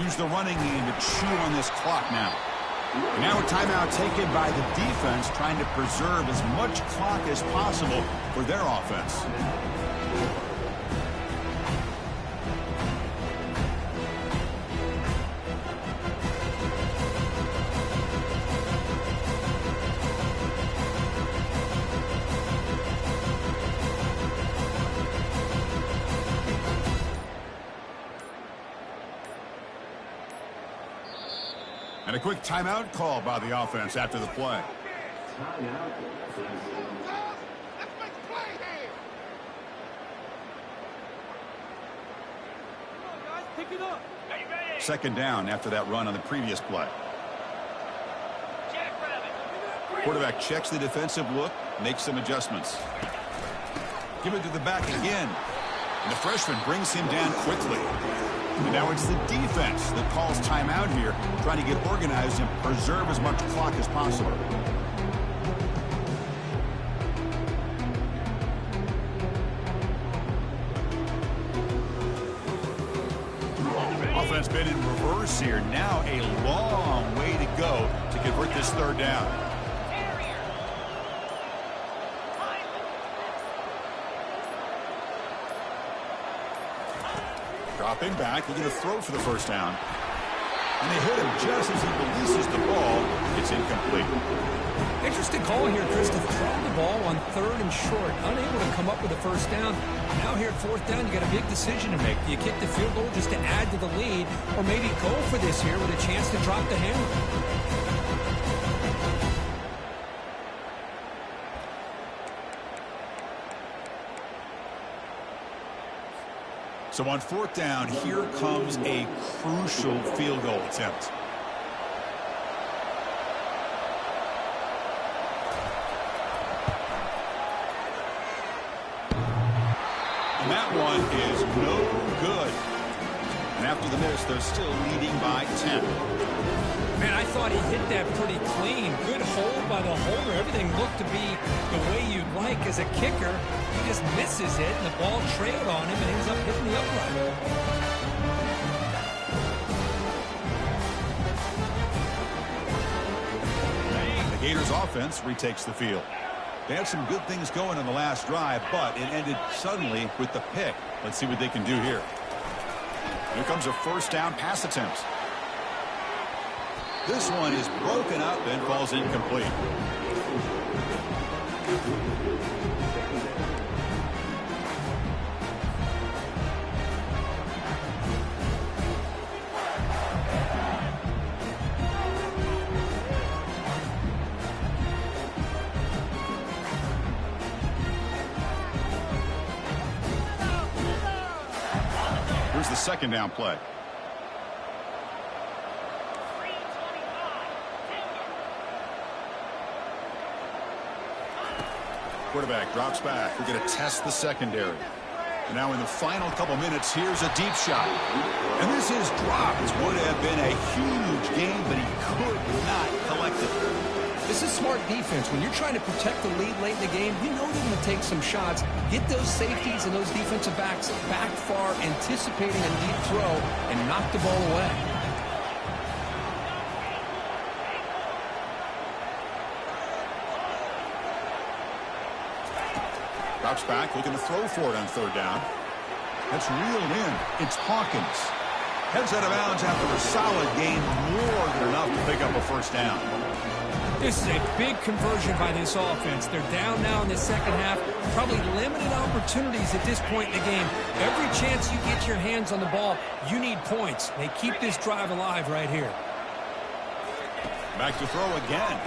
Use the running game to chew on this clock now. And now a timeout taken by the defense, trying to preserve as much clock as possible for their offense. And a quick timeout call by the offense after the play. Timeout. Second down after that run on the previous play. Quarterback checks the defensive look, makes some adjustments. Give it to the back again. And the freshman brings him down quickly. And now it's the defense that calls timeout here, trying to get organized and preserve as much clock as possible. Offense been in reverse here. Now a long way to go to convert this third down. Dropping back, he's going to throw for the first down. And they hit him just as he releases the ball. It's incomplete. Interesting call here, Chris, to throw the ball on 3rd and short. Unable to come up with a first down. Now here at 4th down, you got a big decision to make. Do you kick the field goal just to add to the lead, or maybe go for this here with a chance to drop the hammer? So on 4th down, here comes a crucial field goal attempt. And that one is no good. And after the miss, they're still leading by 10. Man, I thought he hit that pretty clean. Good hold by the holder. Everything looked to be the way you'd like as a kicker. He just misses it, and the ball trailed on him and ends up hitting the upright. The Gators offense retakes the field. They had some good things going on the last drive, but it ended suddenly with the pick. Let's see what they can do here. Here comes a first down pass attempt. This one is broken up and falls incomplete. Here's the second down play. Quarterback drops back. We're going to test the secondary. And now in the final couple minutes, here's a deep shot. And this is dropped. Would have been a huge gain, but he could not collect it. This is smart defense. When you're trying to protect the lead late in the game, you know they're going to take some shots, get those safeties and those defensive backs back far, anticipating a deep throw, and knock the ball away. Drops back, looking to throw for it on 3rd down. That's reeled in. It's Hawkins. Heads out of bounds after a solid gain, more than enough to pick up a first down. This is a big conversion by this offense. They're down now in the second half. Probably limited opportunities at this point in the game. Every chance you get your hands on the ball, you need points. They keep this drive alive right here. Back to throw again.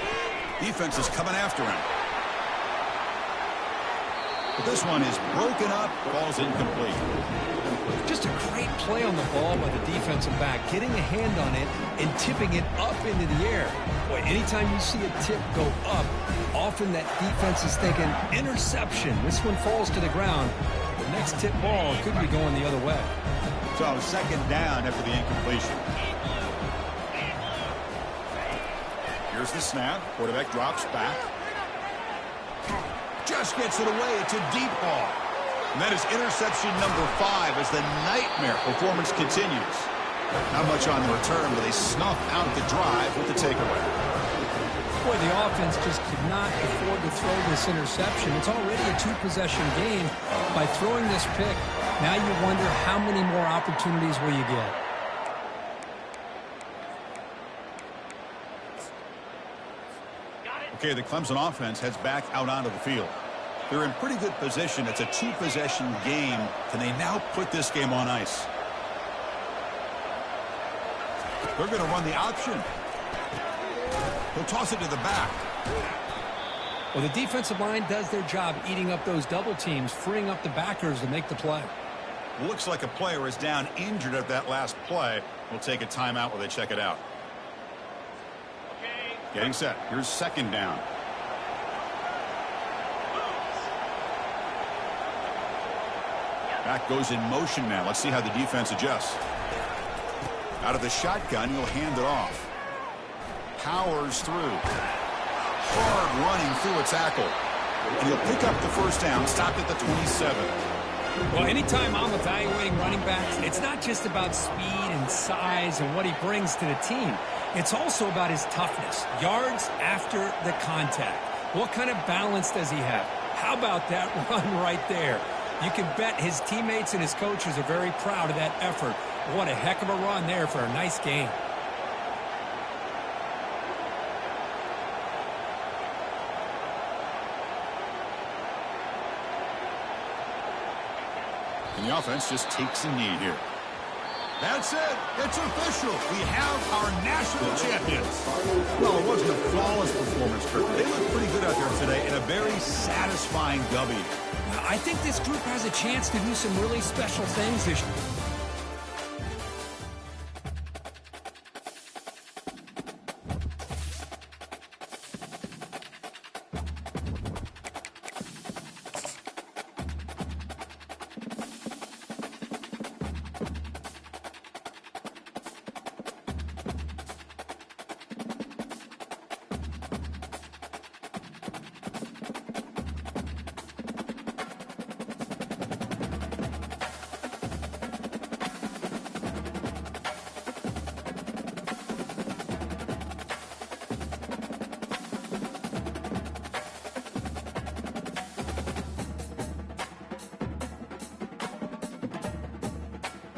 Defense is coming after him. But this one is broken up, falls incomplete. Just a great play on the ball by the defensive back, getting a hand on it and tipping it up into the air. Boy, anytime you see a tip go up, often that defense is thinking interception. This one falls to the ground. The next tip ball could be going the other way. So second down after the incompletion. Here's the snap. Quarterback drops back. Just gets it away. It's a deep ball. And that is interception number 5 as the nightmare performance continues. Not much on the return, but they snuff out the drive with the takeaway. Boy, the offense just could not afford to throw this interception. It's already a 2-possession game. By throwing this pick, now you wonder how many more opportunities will you get. Okay, the Clemson offense heads back out onto the field. They're in pretty good position. It's a 2-possession game. Can they now put this game on ice? They're going to run the option. He'll toss it to the back. Well, the defensive line does their job eating up those double teams, freeing up the backers to make the play. Looks like a player is down injured at that last play. We'll take a timeout while they check it out. Getting set. Here's second down. Back goes in motion now. Let's see how the defense adjusts. Out of the shotgun, he'll hand it off. Powers through. Hard running through a tackle. And he'll pick up the first down, stopped at the 27. Well, anytime I'm evaluating running backs, it's not just about speed and size and what he brings to the team. It's also about his toughness, yards after the contact. What kind of balance does he have? How about that run right there? You can bet his teammates and his coaches are very proud of that effort. What a heck of a run there for a nice gain. And the offense just takes a knee here. That's it. It's official. We have our national champions. Well, it wasn't a flawless performance, Kirk. They looked pretty good out there today in a very satisfying W. I think this group has a chance to do some really special things this year.